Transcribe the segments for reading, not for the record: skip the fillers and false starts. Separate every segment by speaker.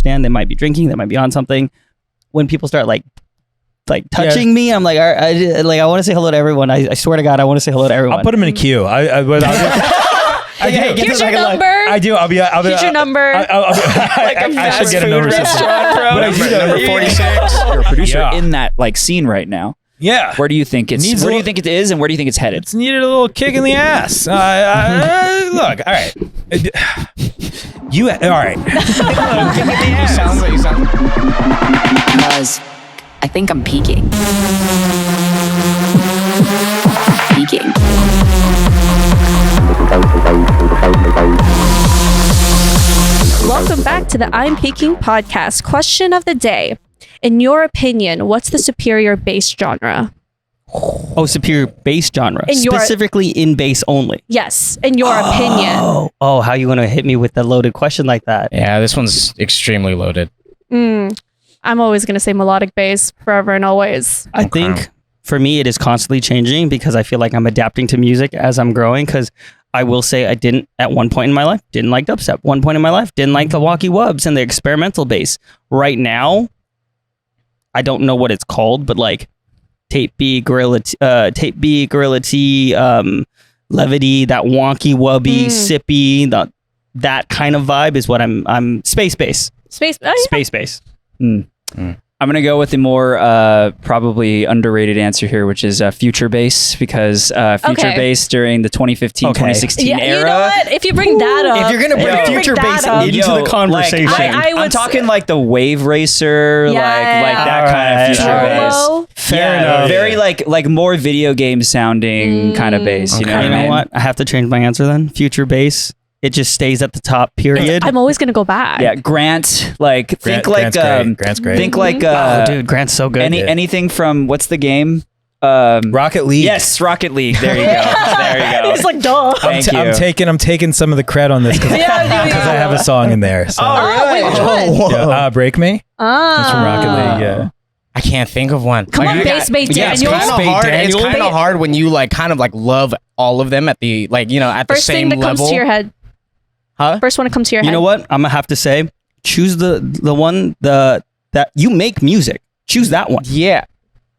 Speaker 1: understand. They might be drinking. They might be on something. When people start like touching me, I'm like, I want to say hello to everyone. I swear to God, I want to say hello to everyone.
Speaker 2: I'll put them in a queue.
Speaker 3: Here's your number.
Speaker 2: I do.
Speaker 3: Here's your number.
Speaker 2: I should get a number.
Speaker 4: Number 46. You're a producer in that like scene right now.
Speaker 2: Yeah.
Speaker 4: Where do you think it's? Where do you think it is, and where do you think it's headed?
Speaker 2: It's needed a little kick in the ass. Look, all right. You all right?
Speaker 4: You sound like you sound.
Speaker 5: Because I think I'm peaking. Peaking.
Speaker 3: Welcome back to the I'm Peaking podcast. Question of the day. In your opinion, what's the superior bass genre?
Speaker 1: Oh, superior bass genre. Specifically in bass only.
Speaker 3: Yes, in your opinion.
Speaker 1: Oh, how you want to hit me with a loaded question like that?
Speaker 6: Yeah, this one's extremely loaded.
Speaker 3: I'm always going to say melodic bass forever and always.
Speaker 1: I think for me, it is constantly changing because I feel like I'm adapting to music as I'm growing. Because I will say I didn't, at one point in my life, didn't like dubstep. One point in my life, didn't like the walkie wubs and the experimental bass. Right now, I don't know what it's called, but like Tape B, Gorilla T, Levity, that wonky wubby, sippy, that kind of vibe is what I'm space bass.
Speaker 3: Space
Speaker 1: bass.
Speaker 4: I'm gonna go with the more probably underrated answer here, which is future bass, because future bass during the 2015-2016 era.
Speaker 3: You know what? If you bring that up,
Speaker 1: if you're gonna bring future bass into the conversation,
Speaker 4: I'm talking like the Wave Racer, like that kind of future bass.
Speaker 1: Fair enough.
Speaker 4: Very like more video game sounding kind of bass. You know what I mean?
Speaker 1: What? I have to change my answer then. Future bass. It just stays at the top, period.
Speaker 3: I'm always going to go back.
Speaker 4: Yeah, Grant,
Speaker 2: Grant's great.
Speaker 4: Think like
Speaker 1: oh, dude, Grant's so good.
Speaker 4: Anything from, what's the game?
Speaker 2: Rocket League.
Speaker 4: Yes, Rocket League. There you go. There you go.
Speaker 3: He's like, duh.
Speaker 4: Thank you.
Speaker 2: I'm taking some of the cred on this because I have a song in there. So.
Speaker 3: Wait, which one?
Speaker 2: Yeah, Break Me. That's from Rocket League. Yeah.
Speaker 6: I can't think of one.
Speaker 3: Come on, bass Daniel.
Speaker 6: It's kind of hard when you like kind of like love all of them at the at the same level.
Speaker 3: First thing that comes to your head.
Speaker 6: Huh?
Speaker 3: First one that comes to your head.
Speaker 1: You know what? I'm gonna have to say, choose the one that you make music. Choose that one.
Speaker 6: Yeah.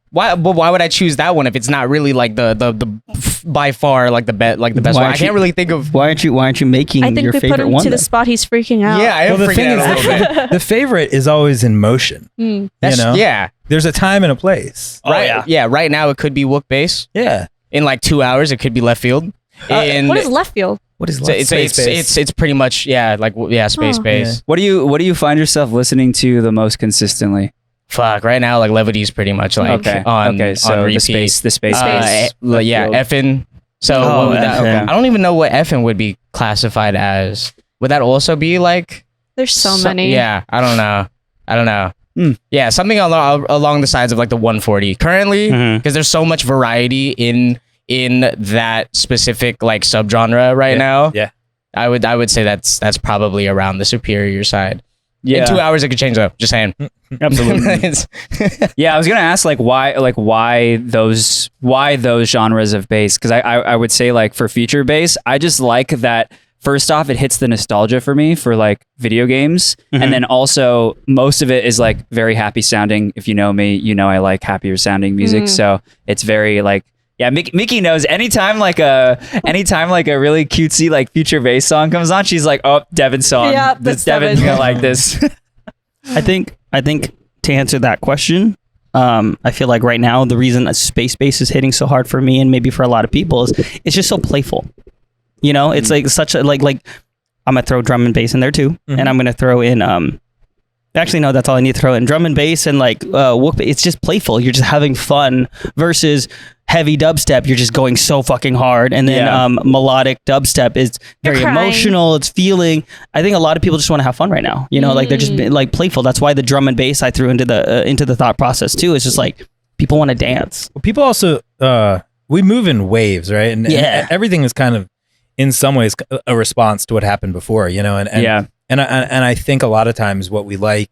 Speaker 6: Why? But why would I choose that one if it's not really like the by far like the best one? I can't really think of.
Speaker 1: Why aren't you making
Speaker 3: I think
Speaker 1: your
Speaker 3: we
Speaker 1: favorite
Speaker 3: put him
Speaker 1: one?
Speaker 3: to the spot. He's freaking out.
Speaker 6: Yeah, I am freaking out a little bit.
Speaker 2: The favorite is always in motion.
Speaker 6: Yeah.
Speaker 2: There's a time and a place.
Speaker 6: Right. Yeah. Right now it could be Wook bass.
Speaker 2: Yeah.
Speaker 6: In like 2 hours it could be left field.
Speaker 3: What is left field?
Speaker 1: What is
Speaker 6: it's pretty much space bass.
Speaker 4: What do you find yourself listening to the most consistently?
Speaker 6: Fuck, right now like Levity's pretty much like on
Speaker 4: so
Speaker 6: on
Speaker 4: the space
Speaker 6: yeah, effing. So what would that, I don't even know what effing would be classified as. Would that also be like?
Speaker 3: There's so many.
Speaker 6: Yeah, I don't know. Yeah, something along the sides of like the 140 currently, because there's so much variety in that specific like subgenre right now.
Speaker 2: Yeah,
Speaker 6: I would say that's probably around the superior side.
Speaker 4: Yeah.
Speaker 6: In 2 hours it could change though. Just saying.
Speaker 4: Absolutely. Yeah, I was gonna ask why those genres of bass, because I would say like for future bass, I just like that. First off, it hits the nostalgia for me for like video games, and then also most of it is like very happy sounding. If you know me, you know I like happier sounding music, so it's very like. Yeah, Mickey knows anytime like a really cutesy like future bass song comes on, she's like, "Oh, Devin's song.
Speaker 3: Yeah,
Speaker 4: Devin's gonna like this."
Speaker 1: I think to answer that question, I feel like right now the reason that space bass is hitting so hard for me and maybe for a lot of people is it's just so playful. You know, it's like such a like I'm gonna throw drum and bass in there too, and I'm gonna throw in actually no, that's all I need to throw in drum and bass and like Wook. It's just playful. You're just having fun versus heavy dubstep. You're just going so fucking hard, and then melodic dubstep is very emotional. It's feeling. I think a lot of people just want to have fun right now. You know, like they're just like playful. That's why the drum and bass I threw into the thought process too. It's just like people want to dance.
Speaker 2: Well, people also we move in waves, right? And everything is kind of in some ways a response to what happened before. You know, and I think a lot of times what we like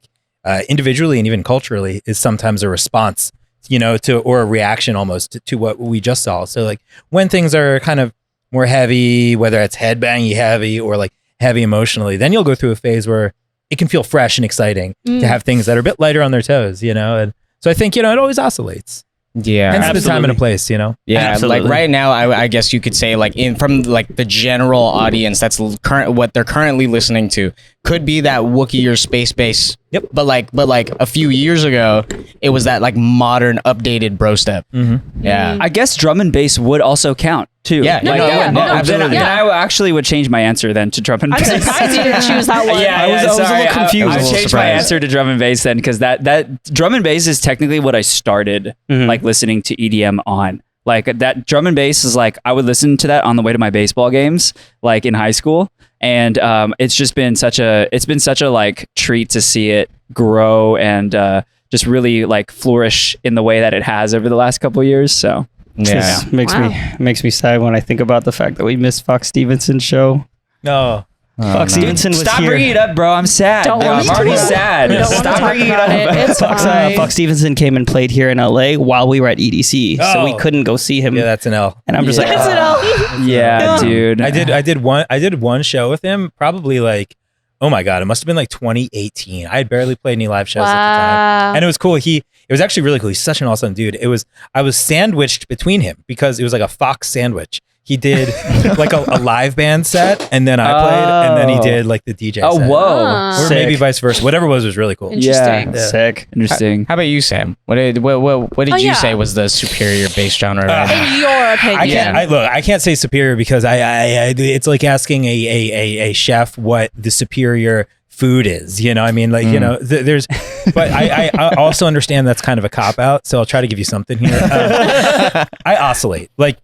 Speaker 2: individually and even culturally is sometimes a response, you know, or a reaction almost to what we just saw. So like when things are kind of more heavy, whether it's headbangy heavy or like heavy emotionally, then you'll go through a phase where it can feel fresh and exciting to have things that are a bit lighter on their toes, you know? And so I think, you know, it always oscillates.
Speaker 6: Yeah,
Speaker 2: hence the time and a place, you know.
Speaker 6: Yeah,
Speaker 1: Absolutely.
Speaker 6: like right now, I guess you could say like from like the general audience that's what they're currently listening to could be that Wookiee or space bass.
Speaker 2: Yep.
Speaker 6: But like a few years ago, it was that like modern updated bro step. Yeah.
Speaker 4: I guess drum and bass would also count too.
Speaker 6: Yeah,
Speaker 4: Like,
Speaker 6: absolutely.
Speaker 4: Then I actually would change my answer then to drum and bass.
Speaker 3: I'm surprised you didn't choose that one.
Speaker 4: Yeah,
Speaker 1: I was a little confused.
Speaker 4: I changed my answer to drum and bass then because that drum and bass is technically what I started like listening to EDM on. Like that drum and bass is like I would listen to that on the way to my baseball games, like in high school, and it's just been such a like treat to see it grow and just really like flourish in the way that it has over the last couple of years. So.
Speaker 6: Yeah.
Speaker 1: Makes me sad when I think about the fact that we missed Fox Stevenson's show.
Speaker 2: No.
Speaker 1: Fox Stevenson was
Speaker 4: Stop
Speaker 1: here.
Speaker 4: bringing it up, bro. I'm sad.
Speaker 3: Don't
Speaker 4: bro.
Speaker 3: want
Speaker 4: I'm
Speaker 3: to
Speaker 4: already
Speaker 3: talk about it.
Speaker 4: sad.
Speaker 3: We don't want to
Speaker 4: Stop
Speaker 3: talk
Speaker 4: bringing it
Speaker 3: about
Speaker 4: up.
Speaker 3: it. It's fine.
Speaker 1: Fox Stevenson came and played here in LA while we were at EDC, so we
Speaker 2: Oh.
Speaker 1: couldn't go see him.
Speaker 2: Yeah, that's an L.
Speaker 1: And I'm just like,
Speaker 3: It's an L.
Speaker 4: Yeah, dude.
Speaker 2: I did one show with him, probably like, oh my God, it must have been like 2018. I had barely played any live shows at the time. And it was cool. It was actually really cool. He's such an awesome dude. I was sandwiched between him because it was like a Fox sandwich. He did like a live band set, and then I played, and then he did like the DJ
Speaker 4: Oh,
Speaker 2: set.
Speaker 4: whoa.
Speaker 2: Or maybe vice versa. Whatever it was really cool.
Speaker 3: Interesting.
Speaker 2: Yeah.
Speaker 1: sick.
Speaker 4: Interesting.
Speaker 6: How about you, Sam? What did you say was the superior bass genre right now?
Speaker 3: In your opinion.
Speaker 2: I can't say superior because it's like asking a chef what the superior food is, you know. I mean, like, you know, there's, but I also understand that's kind of a cop out, so I'll try to give you something here. I oscillate like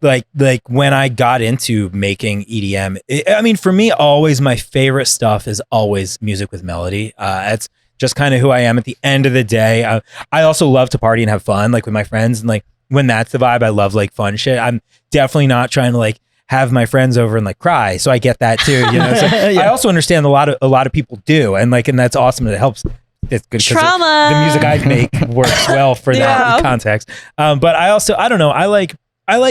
Speaker 2: when I got into making EDM. I mean, for me, always my favorite stuff is always music with melody. It's just kind of who I am at the end of the day. I also love to party and have fun, like with my friends, and like when that's the vibe, I love like fun shit. I'm definitely not trying to like have my friends over and like cry. So I get that too, you know. So I also understand a lot of people do, and that's awesome. And it helps. It's good because the music I make works well for that context. But I don't know. I like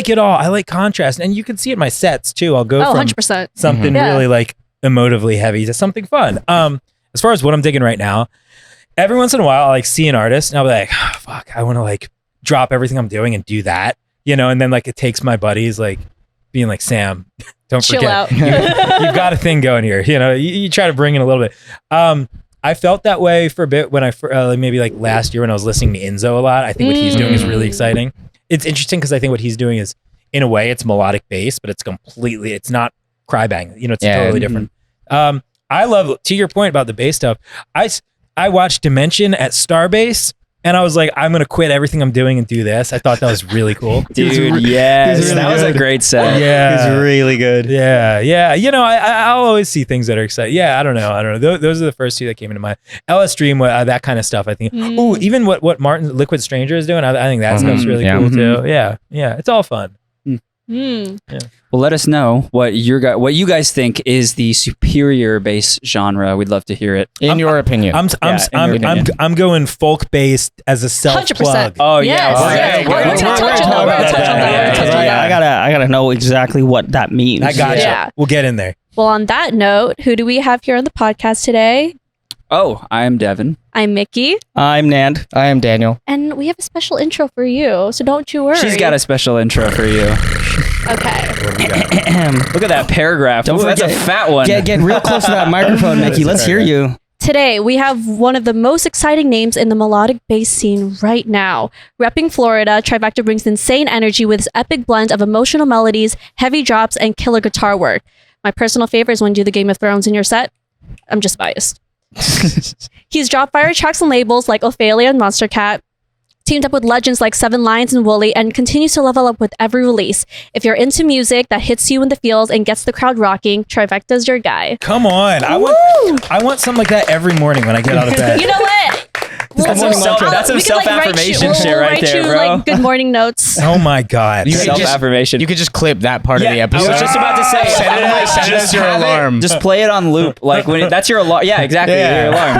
Speaker 2: it all. I like contrast, and you can see it in my sets too. I'll go from
Speaker 3: 100%.
Speaker 2: something really like emotively heavy to something fun. As far as what I'm digging right now, every once in a while I like see an artist and I'll be like, oh, fuck, I want to like drop everything I'm doing and do that, you know. And then like it takes my buddies like being like, Sam, don't
Speaker 3: Chill
Speaker 2: forget,
Speaker 3: out.
Speaker 2: you've got a thing going here. You know, you try to bring in a little bit. I felt that way for a bit when maybe like last year when I was listening to Enzo a lot. I think what he's doing is really exciting. It's interesting because I think what he's doing is, in a way, it's melodic bass, but it's not cry bang. You know, it's totally different. I love, to your point about the bass stuff, I watched Dimension at Starbase. And I was like, I'm going to quit everything I'm doing and do this. I thought that was really cool.
Speaker 4: Dude, yes. That was a great set.
Speaker 2: Yeah.
Speaker 1: He's really good.
Speaker 2: Yeah. Yeah. You know, I'll always see things that are exciting. Yeah. I don't know. Those are the first two that came into mind. LS Dream, that kind of stuff, I think. Ooh, even what Martin Liquid Stranger is doing, I think that stuff's really cool too. Yeah. Yeah. It's all fun.
Speaker 3: Mm.
Speaker 2: Yeah.
Speaker 4: Well, let us know what you guys think is the superior bass genre. We'd love to hear it.
Speaker 6: In your opinion.
Speaker 2: I'm going folk based as a self plug.
Speaker 3: 100%.
Speaker 4: Oh
Speaker 3: Yes.
Speaker 4: yeah,
Speaker 3: We're gonna touch on that.
Speaker 1: I gotta know exactly what that means.
Speaker 2: I got you.
Speaker 3: Yeah.
Speaker 2: We'll get in there.
Speaker 3: Well, on that note, who do we have here on the podcast today?
Speaker 4: Oh, I am Devin.
Speaker 3: I'm Mickey,
Speaker 1: I'm Nand.
Speaker 6: I am Daniel.
Speaker 3: and we have a special intro for you, so don't you worry.
Speaker 4: She's got a special intro for you.
Speaker 3: Okay.
Speaker 4: Look at that paragraph.
Speaker 1: Don't
Speaker 4: Ooh, that's a
Speaker 1: forget-
Speaker 4: fat one.
Speaker 1: Get real close to that microphone, Mickey. Let's hear you.
Speaker 3: Today, we have one of the most exciting names in the melodic bass scene right now. Repping Florida, Trivecta brings insane energy with his epic blend of emotional melodies, heavy drops, and killer guitar work. My personal favorite is when you do the Game of Thrones in your set. I'm just biased. He's dropped fire tracks on labels like Ophelia and Monster Cat, teamed up with legends like Seven Lions and Wooli, and continues to level up with every release. If you're into music that hits you in the feels and gets the crowd rocking, Trivecta's your guy.
Speaker 2: Come on. I want something like that every morning when I get out of bed.
Speaker 3: You know what?
Speaker 4: That's some self-affirmation shit right there, bro.
Speaker 3: Like good morning notes.
Speaker 2: Oh my God.
Speaker 4: Self-affirmation.
Speaker 6: You could just clip that part of the episode.
Speaker 4: I was just about to say,
Speaker 6: Send us your alarm.
Speaker 4: Just play it on loop, like that's your alarm. Yeah, exactly. Your alarm.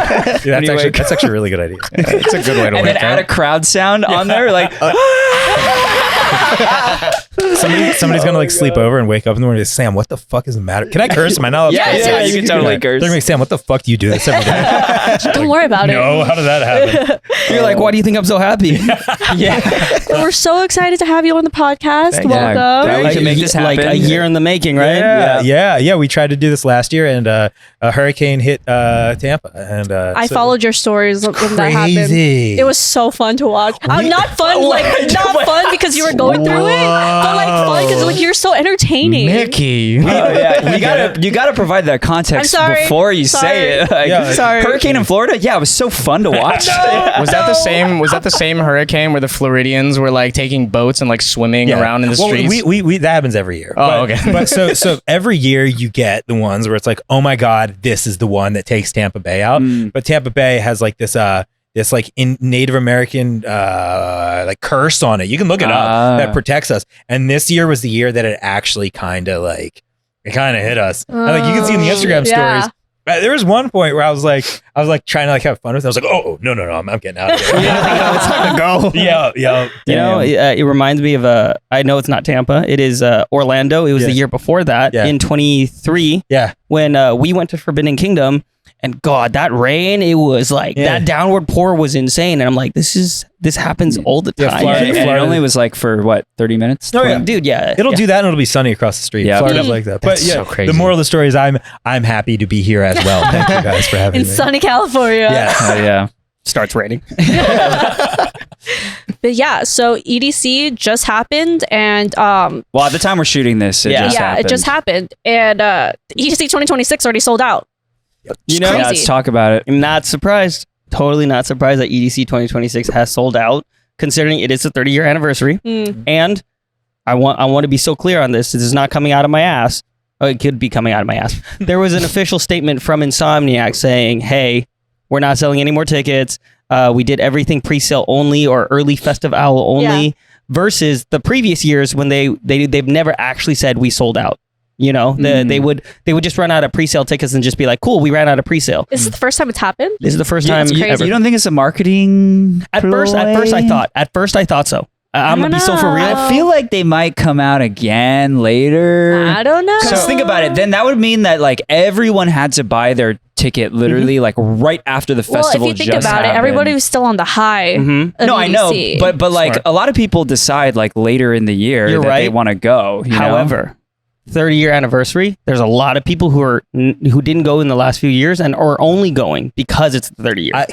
Speaker 2: Yeah, that's actually a really good idea.
Speaker 6: It's a good way to
Speaker 4: And
Speaker 6: wake
Speaker 4: then add a
Speaker 6: up.
Speaker 4: crowd sound on there, like.
Speaker 2: Somebody's gonna like sleep over and wake up in the morning and say, Sam, what the fuck is the matter? Can I curse? Am I not?
Speaker 4: Yeah, you can totally curse.
Speaker 2: They're gonna be, Sam, what the fuck do you do this every day?
Speaker 3: Don't worry about it.
Speaker 2: No, how did that happen?
Speaker 1: You're like, why do you think I'm so happy?
Speaker 3: Well, we're so excited to have you on the podcast.
Speaker 2: Thanks.
Speaker 3: Welcome.
Speaker 4: We can make this happen.
Speaker 1: Like a year in the making, right?
Speaker 2: Yeah. We tried to do this last year, and a hurricane hit Tampa, and
Speaker 3: I followed your stories when that happened.
Speaker 2: crazy.
Speaker 3: It was so fun to watch. Not fun, not fun because you were going through it, but like fun because like you're so entertaining.
Speaker 6: Mickey.
Speaker 4: You gotta provide that context before you say it. Like,
Speaker 3: Sorry.
Speaker 4: Hurricane in Florida, yeah, it was so fun to watch.
Speaker 6: Was that the same? Was that the same hurricane where the Floridians were like taking boats and like swimming around in the streets?
Speaker 2: We that happens every year.
Speaker 6: Oh, okay.
Speaker 2: But so every year you get the ones where it's like, oh my God, this is the one that takes Tampa Bay out. But Tampa Bay has like this like in Native American like curse on it. You can look it up that protects us. And this year was the year that it actually kind of hit us. And, like you can see in the Instagram stories. There was one point where I was like trying to like have fun with it. I was like, oh no, I'm getting out of here.
Speaker 6: It's time to go.
Speaker 2: Yeah.
Speaker 1: You know, it reminds me of I know it's not Tampa. It is Orlando. It was the year before that in 23.
Speaker 2: Yeah.
Speaker 1: When we went to Forbidden Kingdom, and God, that rain, it was like that downward pour was insane. And I'm like, this happens all the time.
Speaker 2: Florida
Speaker 4: It only was like for what, 30 minutes?
Speaker 2: No, yeah.
Speaker 1: Dude, yeah.
Speaker 2: It'll do that and it'll be sunny across the street.
Speaker 4: Yeah.
Speaker 2: Florida's like that.
Speaker 6: That's
Speaker 2: But yeah,
Speaker 6: so crazy.
Speaker 2: the moral of the story is I'm happy to be here as well. Thank you guys for having
Speaker 3: In
Speaker 2: me.
Speaker 3: sunny California.
Speaker 2: Yeah.
Speaker 4: Oh, yeah.
Speaker 1: Starts raining.
Speaker 3: But yeah, so EDC just happened, and
Speaker 4: Well, at the time we're shooting this, it just happened.
Speaker 3: And EDC 2026 already sold out.
Speaker 1: You know,
Speaker 3: Crazy.
Speaker 4: Let's talk about it.
Speaker 1: I'm not surprised. Totally not surprised that EDC 2026 has sold out, considering it is the 30-year anniversary. And I want to be so clear on this. This is not coming out of my ass. Oh, it could be coming out of my ass. There was an official statement from Insomniac saying, hey, we're not selling any more tickets. We did everything pre-sale only or early festive owl only versus the previous years when they've never actually said we sold out. You know, they would just run out of pre-sale tickets and just be like, cool, we ran out of pre-sale.
Speaker 3: Is this the first time it's happened?
Speaker 1: This is the first time ever.
Speaker 4: You don't think it's a marketing
Speaker 1: At first I thought so. I'm gonna be so for real.
Speaker 4: I feel like they might come out again later.
Speaker 3: I don't know.
Speaker 4: Because think about it. Then that would mean that like everyone had to buy their ticket literally like right after the festival.
Speaker 3: Well, if you think
Speaker 4: just
Speaker 3: about
Speaker 4: happened.
Speaker 3: it, everybody was still on the high. Of
Speaker 4: No, I know,
Speaker 3: EDC.
Speaker 4: but like a lot of people decide like later in the year
Speaker 1: You're
Speaker 4: that they
Speaker 1: right.
Speaker 4: want to go. you know?
Speaker 1: However, 30-year anniversary, there's a lot of people who didn't go in the last few years and are only going because it's the 30 years.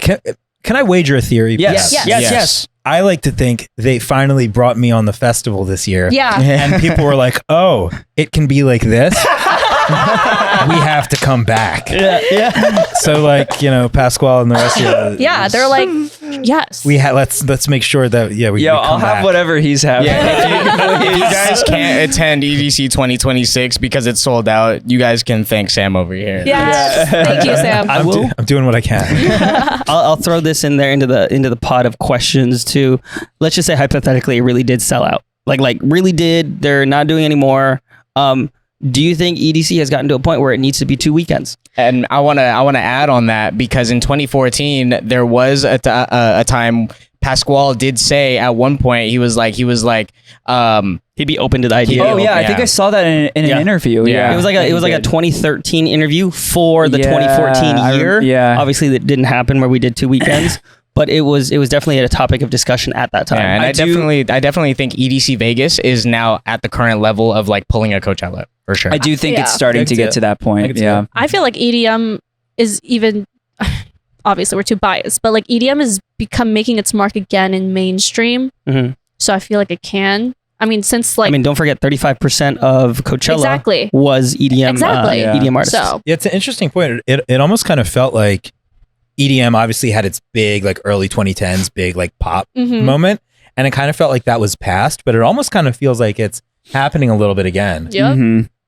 Speaker 2: Can I wager a theory?
Speaker 1: Yes.
Speaker 3: Yes.
Speaker 1: Yes.
Speaker 2: I like to think they finally brought me on the festival this year.
Speaker 3: Yeah.
Speaker 2: And people were like, oh, it can be like this. We have to come back.
Speaker 1: Yeah.
Speaker 2: So like, you know, Pasquale and the rest of
Speaker 3: Yeah, they're like, yes.
Speaker 2: let's make sure that we
Speaker 4: Yo,
Speaker 2: come
Speaker 4: I'll have
Speaker 2: back.
Speaker 4: whatever he's having.
Speaker 6: If you guys can't attend EDC 2026 because it's sold out, you guys can thank Sam over here.
Speaker 3: Yes. Thank you, Sam.
Speaker 1: I will.
Speaker 2: I'm doing what I can.
Speaker 1: I'll throw this in there into the pot of questions too. Let's just say hypothetically, it really did sell out. Like really did. They're not doing anymore. Do you think EDC has gotten to a point where it needs to be 2 weekends?
Speaker 6: And I wanna add on that because in 2014 there was a time Pasquale did say at one point he was like
Speaker 1: He'd be open to the idea.
Speaker 4: Oh yeah, I think I saw that in an interview. Yeah,
Speaker 1: It was like a 2013 interview for the 2014 year. Obviously that didn't happen where we did 2 weekends. But it was definitely a topic of discussion at that time.
Speaker 6: Yeah, and I definitely think EDC Vegas is now at the current level of like pulling a Coachella for sure.
Speaker 4: I do think it's starting to get to that point. Yeah,
Speaker 3: I feel like EDM is even, obviously we're too biased, but like EDM has become making its mark again in mainstream. So I feel like it can. I mean, since like...
Speaker 1: don't forget 35% of Coachella was EDM, EDM artists.
Speaker 3: So.
Speaker 2: Yeah, it's an interesting point. It almost kind of felt like EDM obviously had its big like early 2010s big like pop moment, and it kind of felt like that was past, but it almost kind of feels like it's happening a little bit again.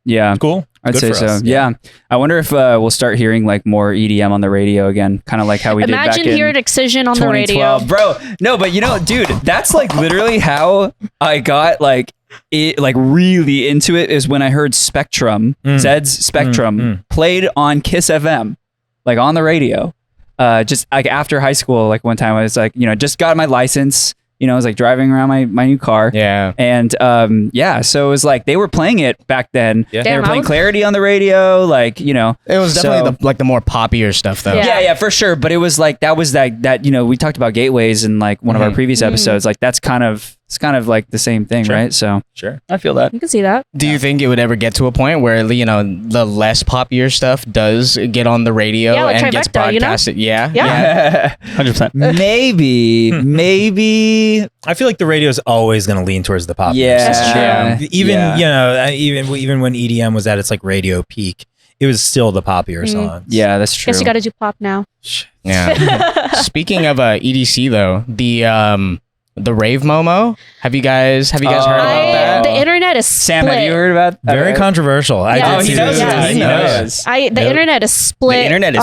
Speaker 4: Yeah,
Speaker 2: cool.
Speaker 4: I'd
Speaker 2: Good
Speaker 4: say
Speaker 2: for
Speaker 4: so.
Speaker 2: us.
Speaker 4: Yeah, I wonder if we'll start hearing like more EDM on the radio again, kind of like how we did back in
Speaker 3: Imagine hearing Excision on the radio,
Speaker 4: bro. No, but you know, dude, that's like literally how I got like really into it is when I heard Spectrum, Zed's Spectrum played on Kiss FM, like on the radio. Just like after high school, like one time I was like, you know, just got my license, I was like driving around my new car.
Speaker 6: Yeah.
Speaker 4: And so it was like they were playing it back then.
Speaker 2: Yeah.
Speaker 4: They were
Speaker 3: Damn,
Speaker 4: playing Clarity on the radio, like,
Speaker 6: It was definitely the more poppier stuff though.
Speaker 3: Yeah.
Speaker 4: for sure. But it was like that we talked about gateways in like one of our previous episodes. Like it's kind of like the same thing, right? So
Speaker 2: Sure.
Speaker 1: I feel that.
Speaker 3: You can see that.
Speaker 6: Do you think it would ever get to a point where the less popular stuff does get on the radio
Speaker 3: Yeah, like
Speaker 6: and gets
Speaker 3: Trivecta,
Speaker 6: broadcasted? Yeah.
Speaker 3: Yeah.
Speaker 1: 100%.
Speaker 4: maybe.
Speaker 2: I feel like the radio is always going to lean towards the pop.
Speaker 3: That's
Speaker 4: true.
Speaker 2: Even when EDM was at its like radio peak, it was still the poppier songs.
Speaker 4: Yeah, that's true.
Speaker 3: Guess you got to do pop now.
Speaker 6: Yeah. Speaking of EDC though, the Rave Momo. Have you guys heard about that?
Speaker 3: The internet is split.
Speaker 4: Sam, have you heard about that?
Speaker 2: Very controversial.
Speaker 3: Yeah.
Speaker 2: I did see
Speaker 4: he knows.
Speaker 2: that.
Speaker 4: He knows.
Speaker 3: The internet is split.
Speaker 1: The internet is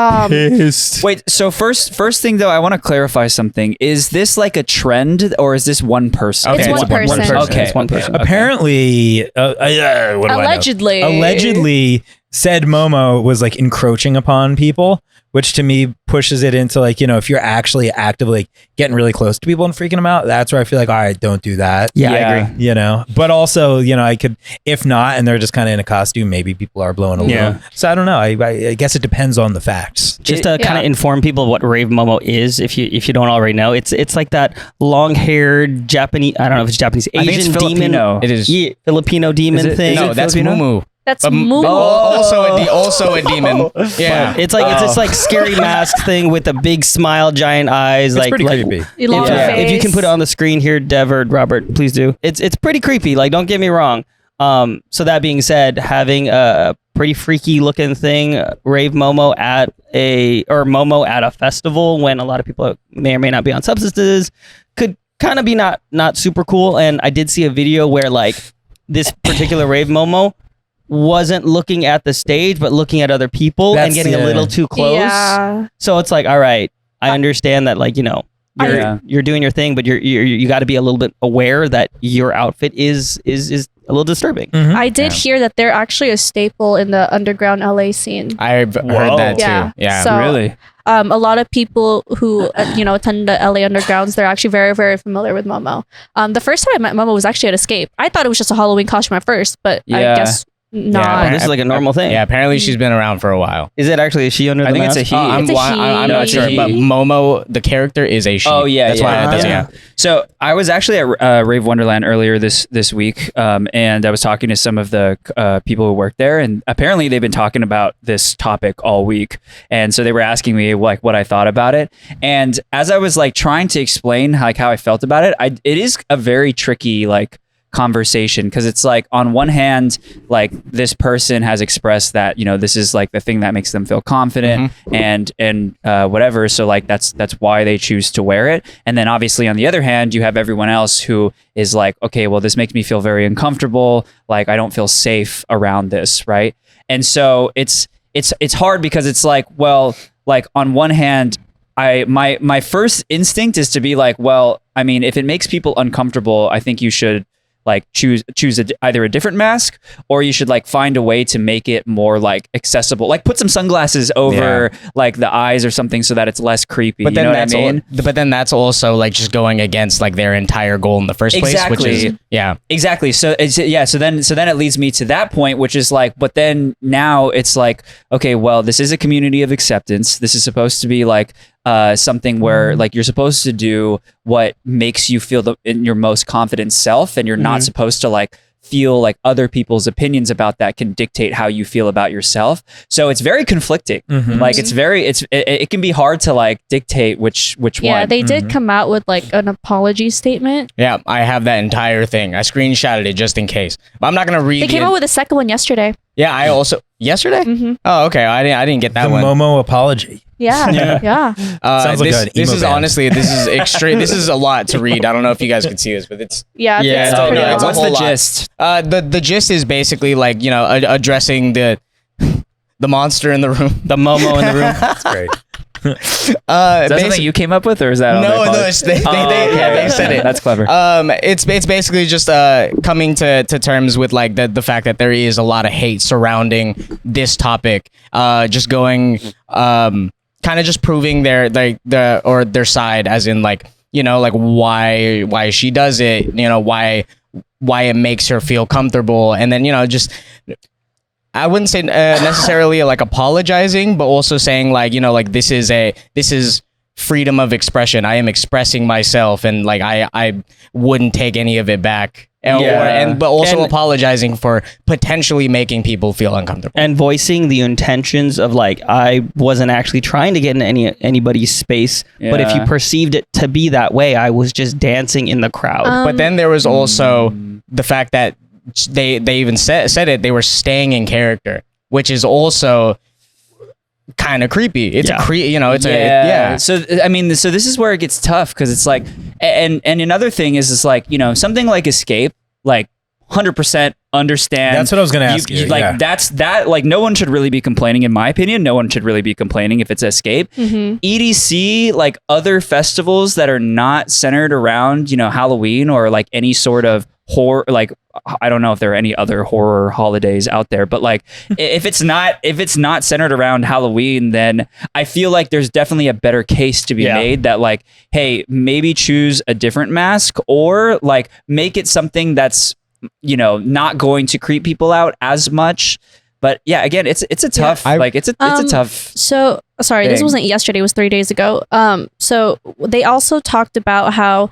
Speaker 1: pissed.
Speaker 4: Wait, so first thing though, I want to clarify something. Is this like a trend or is this one person?
Speaker 6: Okay,
Speaker 3: It's one person.
Speaker 4: Okay,
Speaker 1: It's one person.
Speaker 2: Apparently, what do I know?
Speaker 3: Allegedly.
Speaker 2: Allegedly, said Momo was like encroaching upon people, which to me pushes it into like, if you're actually actively like, getting really close to people and freaking them out, that's where I feel like, all right, don't do that.
Speaker 1: Yeah, I agree.
Speaker 2: But also, I could, if not, and they're just kind of in a costume, maybe people are blowing a little. So I don't know. I guess it depends on the facts.
Speaker 1: Just to kind of inform people what Rave Momo is, if you don't already know, it's like that long-haired Japanese, I don't know if it's Japanese,
Speaker 4: I think it's
Speaker 1: Asian demon.
Speaker 4: Filipino.
Speaker 6: It is.
Speaker 1: Yeah, Filipino demon thing.
Speaker 6: No, that's
Speaker 4: Filipino?
Speaker 6: Mumu.
Speaker 3: That's Momo.
Speaker 6: Also a demon. Yeah.
Speaker 1: It's like it's this like scary mask thing with a big smile, giant eyes.
Speaker 2: It's
Speaker 1: like
Speaker 2: pretty
Speaker 1: like,
Speaker 2: creepy.
Speaker 3: Long
Speaker 1: If you
Speaker 3: face.
Speaker 1: can put it on the screen here, Dev or Robert, please do. It's pretty creepy. Like, don't get me wrong. So that being said, having a pretty freaky looking thing, Rave Momo at a festival when a lot of people may or may not be on substances could kind of be not super cool. And I did see a video where like this particular Rave Momo wasn't looking at the stage but looking at other people and getting a little too close.
Speaker 3: Yeah.
Speaker 1: So it's like, all right, I understand that, like, you're doing your thing, but you got to be a little bit aware that your outfit is a little disturbing.
Speaker 2: Mhm.
Speaker 3: I did hear that they're actually a staple in the underground LA scene.
Speaker 6: I've heard that too. Yeah.
Speaker 3: So,
Speaker 4: Really?
Speaker 3: a lot of people who attend the LA undergrounds, they're actually very, very familiar with Momo. The first time I met Momo was actually at Escape. I thought it was just a Halloween costume at first, but I
Speaker 4: Yeah.
Speaker 3: guess not.
Speaker 1: Oh, this is like a normal thing.
Speaker 6: Yeah, apparently she's been around for a while.
Speaker 1: Is she under
Speaker 4: I
Speaker 1: the
Speaker 4: think it's
Speaker 1: mask?
Speaker 4: a he.
Speaker 6: I'm
Speaker 3: It's a
Speaker 6: I'm
Speaker 3: he.
Speaker 6: not
Speaker 3: It's
Speaker 6: sure,
Speaker 3: a he.
Speaker 6: but Momo, the character, is a she.
Speaker 4: Oh, yeah,
Speaker 6: That's
Speaker 4: yeah.
Speaker 6: why that's
Speaker 1: Yeah.
Speaker 4: So I was actually at Rave Wonderland earlier this week, and I was talking to some of the people who work there, and apparently they've been talking about this topic all week, and so they were asking me like what I thought about it, and as I was like trying to explain like how I felt about it, it is a very tricky like conversation because it's like on one hand like this person has expressed that this is like the thing that makes them feel confident and whatever, so like that's why they choose to wear it, and then obviously on the other hand you have everyone else who is like, okay, well this makes me feel very uncomfortable, like I don't feel safe around this, right? And so it's hard because it's like, well, like on one hand my first instinct is to be like, well, I mean, if it makes people uncomfortable, I think you should like choose either a different mask, or you should like find a way to make it more like accessible, like put some sunglasses over like the eyes or something so that it's less creepy.
Speaker 6: But then
Speaker 4: you know what I mean?
Speaker 6: but then that's also like just going against like their entire goal in the first place, which is
Speaker 4: Exactly. So so then it leads me to that point, which is like, but then now it's like, okay, well, this is a community of acceptance. This is supposed to be like something where like you're supposed to do what makes you feel in your most confident self, and you're not supposed to like feel like other people's opinions about that can dictate how you feel about yourself. So it's very conflicting. Like it can be hard to like dictate which one.
Speaker 3: Yeah, they did come out with like an apology statement.
Speaker 6: Yeah, I have that entire thing. I screenshotted it just in case. But I'm not gonna read.
Speaker 3: They came out with a second one yesterday.
Speaker 6: Yeah, I also yesterday. Oh, okay. I didn't get that
Speaker 2: The
Speaker 6: one.
Speaker 2: Momo apology.
Speaker 3: Yeah.
Speaker 2: Sounds like an
Speaker 6: this
Speaker 2: emo
Speaker 6: is
Speaker 2: band.
Speaker 6: honestly, this is extreme. This is a lot to read. I don't know if you guys can see this, but it's
Speaker 3: Yeah.
Speaker 1: Yeah,
Speaker 3: it's pretty
Speaker 6: it's a
Speaker 3: long.
Speaker 4: What's
Speaker 6: whole
Speaker 4: the
Speaker 6: lot.
Speaker 4: gist?
Speaker 6: The gist is basically like addressing the monster in the room.
Speaker 1: The Momo in the room.
Speaker 2: That's great.
Speaker 4: Is that something you came up with, or is that on their
Speaker 6: No,
Speaker 4: part?
Speaker 6: it's they said it.
Speaker 4: That's clever.
Speaker 6: It's basically just coming to terms with like the fact that there is a lot of hate surrounding this topic. Just going kind of just proving their side, as in like, you know, like why she does it, you know, why it makes her feel comfortable, and then, you know, just, I wouldn't say necessarily like apologizing, but also saying like, you know, like this is freedom of expression. I am expressing myself, and like I wouldn't take any of it back. But also apologizing for potentially making people feel uncomfortable
Speaker 1: and voicing the intentions of like, I wasn't actually trying to get in anybody's space, but if you perceived it to be that way, I was just dancing in the crowd.
Speaker 6: But then there was also the fact that they even said it, they were staying in character, which is also kind of creepy. It's a you know, it's
Speaker 4: So I mean, so this is where it gets tough, because it's like, and another thing is like, you know, something like Escape, like 100% understand.
Speaker 2: That's what I was gonna ask you.
Speaker 4: Like that. Like no one should really be complaining, in my opinion. No one should really be complaining if it's Escape. EDC, like other festivals that are not centered around, you know, Halloween or like any sort of horror, like I don't know if there are any other horror holidays out there, but like if it's not centered around Halloween, then I feel like there's definitely a better case to be made that like, hey, maybe choose a different mask, or like make it something that's, you know, not going to creep people out as much. But yeah, again, it's a tough it's a tough.
Speaker 3: So sorry, this wasn't yesterday, it was 3 days ago. So they also talked about how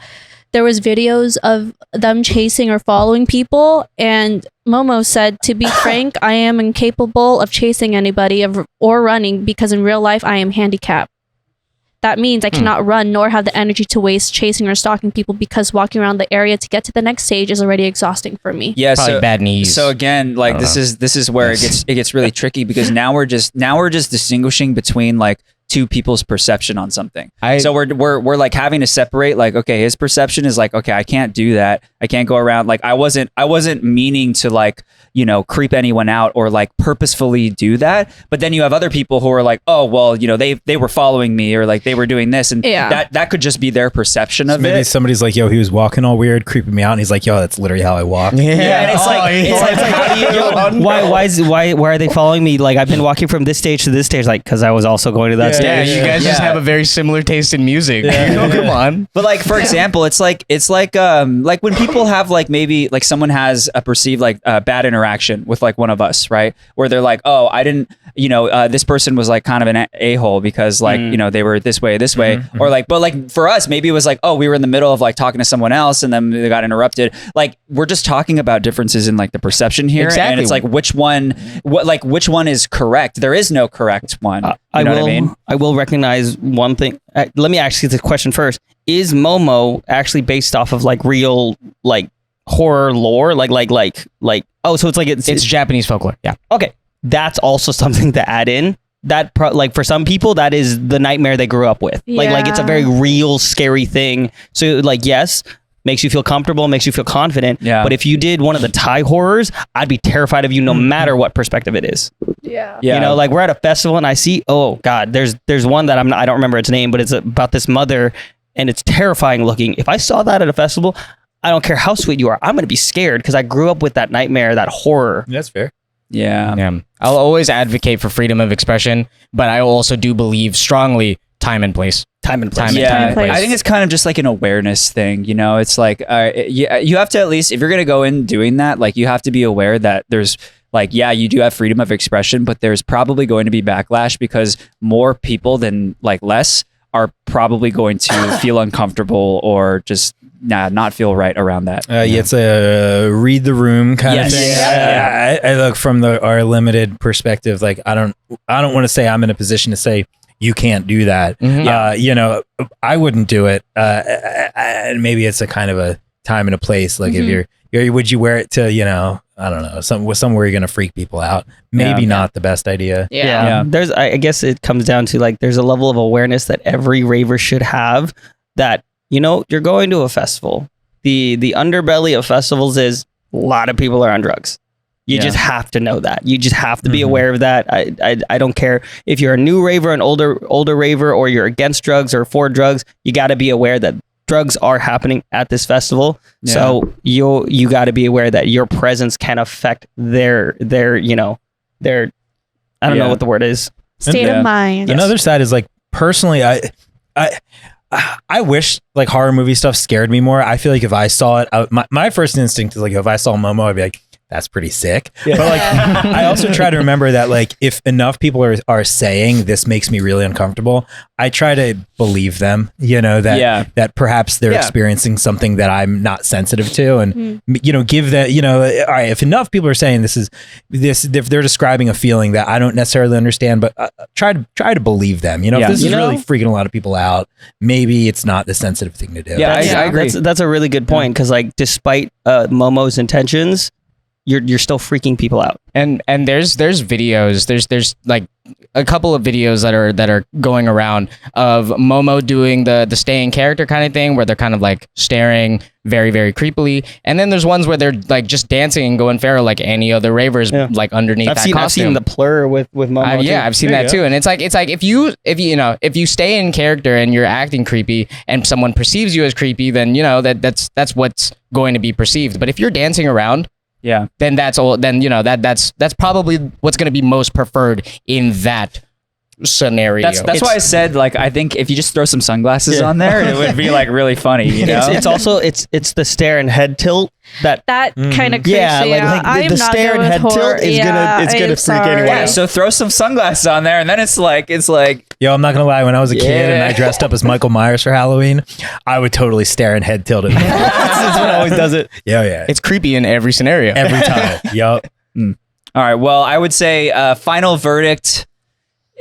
Speaker 3: there was videos of them chasing or following people, and Momo said, to be frank, I am incapable of chasing anybody or running, because in real life I am handicapped. That means I cannot run nor have the energy to waste chasing or stalking people, because walking around the area to get to the next stage is already exhausting for me.
Speaker 4: Yeah,
Speaker 6: probably bad knees.
Speaker 4: So again, like this is where it gets really tricky, because now we're just distinguishing between like two people's perception on something. So we're like having to separate, like, okay, his perception is like, okay, I can't do that. I can't go around, like I wasn't meaning to like, you know, creep anyone out or like purposefully do that. But then you have other people who are like, oh, well, you know, they were following me, or like they were doing this, and that could just be their perception of
Speaker 2: maybe
Speaker 4: it.
Speaker 2: Somebody's like, yo, he was walking all weird, creeping me out, and he's like, yo, that's literally how I walk.
Speaker 4: And it's how do you,
Speaker 1: why are they following me? Like, I've been walking from this stage to this stage, like, because I was also going to that stage.
Speaker 6: Yeah, you guys just have a very similar taste in music. Come on.
Speaker 4: But like, for example, it's like when people have like, maybe like someone has a perceived like bad interaction with like one of us, right? Where they're like, oh, I didn't, you know, this person was like kind of an a-hole because like, you know, they were this way, or like, but like for us, maybe it was like, oh, we were in the middle of like talking to someone else, and then they got interrupted. Like, we're just talking about differences in like the perception here.
Speaker 6: Exactly.
Speaker 4: And it's like, which one is correct? There is no correct one. You know what I mean?
Speaker 1: I will recognize one thing. Let me ask you the question first. Is Momo actually based off of like real like horror lore? Like oh, so it's
Speaker 6: Japanese folklore. Yeah.
Speaker 1: Okay. That's also something to add in. That like for some people, that is the nightmare they grew up with. Like it's a very real, scary thing. So like, yes, makes you feel comfortable, makes you feel confident. Yeah. But if you did one of the Thai horrors, I'd be terrified of you no matter what perspective it is.
Speaker 3: Yeah.
Speaker 1: You know, like we're at a festival and I see, oh God, there's one that I don't remember its name, but it's about this mother and it's terrifying looking. If I saw that at a festival, I don't care how sweet you are, I'm going to be scared because I grew up with that nightmare, that horror.
Speaker 2: That's fair.
Speaker 4: Yeah.
Speaker 6: I'll always advocate for freedom of expression, but I also do believe strongly time and place.
Speaker 1: Time and place.
Speaker 4: I think it's kind of just like an awareness thing, you know. It's like you have to, at least if you're gonna go in doing that, like you have to be aware that there's like, yeah, you do have freedom of expression, but there's probably going to be backlash because more people than like less are probably going to feel uncomfortable or just not feel right around that.
Speaker 2: It's a read the room kind of thing. I look from our limited perspective. Like I don't want to say I'm in a position to say you can't do that. You know, I wouldn't do it. And maybe it's a kind of a time and a place. Like if would you wear it to, you know, I don't know, somewhere you're going to freak people out. Maybe not the best idea.
Speaker 1: Yeah. I guess it comes down to like, there's a level of awareness that every raver should have that, you know, you're going to a festival. The underbelly of festivals is a lot of people are on drugs. You just have to know that. You just have to be aware of that. I don't care if you're a new raver, an older raver, or you're against drugs or for drugs. You got to be aware that drugs are happening at this festival. Yeah. So you got to be aware that your presence can affect their you know, their, I don't know what the word is.
Speaker 3: State of mind.
Speaker 2: Another side is like, personally, I wish like horror movie stuff scared me more. I feel like if I saw it, my first instinct is like, if I saw Momo, I'd be like, that's pretty sick. Yeah. But like, I also try to remember that like, if enough people are saying this makes me really uncomfortable, I try to believe them, you know, that perhaps they're experiencing something that I'm not sensitive to. And, you know, give that, you know, all right, if enough people are saying this, if they're describing a feeling that I don't necessarily understand, but try to believe them, you know, if this is really freaking a lot of people out, maybe it's not the sensitive thing to do.
Speaker 1: Yeah, I agree. That's a really good point. Cause like, despite Momo's intentions, you're still freaking people out.
Speaker 6: And there's videos, there's like a couple of videos that are going around of Momo doing the stay in character kind of thing, where they're kind of like staring very, very creepily. And then there's ones where they're like just dancing and going feral like any other ravers, like underneath that costume.
Speaker 1: I've seen the plur with Momo.
Speaker 6: I've seen that too. And it's like if you stay in character and you're acting creepy and someone perceives you as creepy, then you know that's what's going to be perceived. But if you're dancing around, then that's all. Then you know that's probably what's going to be most preferred in that scenario.
Speaker 4: That's why I said like I think if you just throw some sunglasses on there, it would be like really funny. You know,
Speaker 1: it's also it's the stare and head tilt that
Speaker 3: kind of creeps
Speaker 1: like the stare and head tilt is gonna freak anyone.
Speaker 4: Yeah, so throw some sunglasses on there, and then it's like.
Speaker 2: Yo, I'm not gonna lie. When I was a kid and I dressed up as Michael Myers for Halloween, I would totally stare and head tilt at people.
Speaker 1: That's what always does it.
Speaker 2: Yeah.
Speaker 6: It's creepy in every scenario.
Speaker 2: Every time. Yup.
Speaker 4: All right. Well, I would say final verdict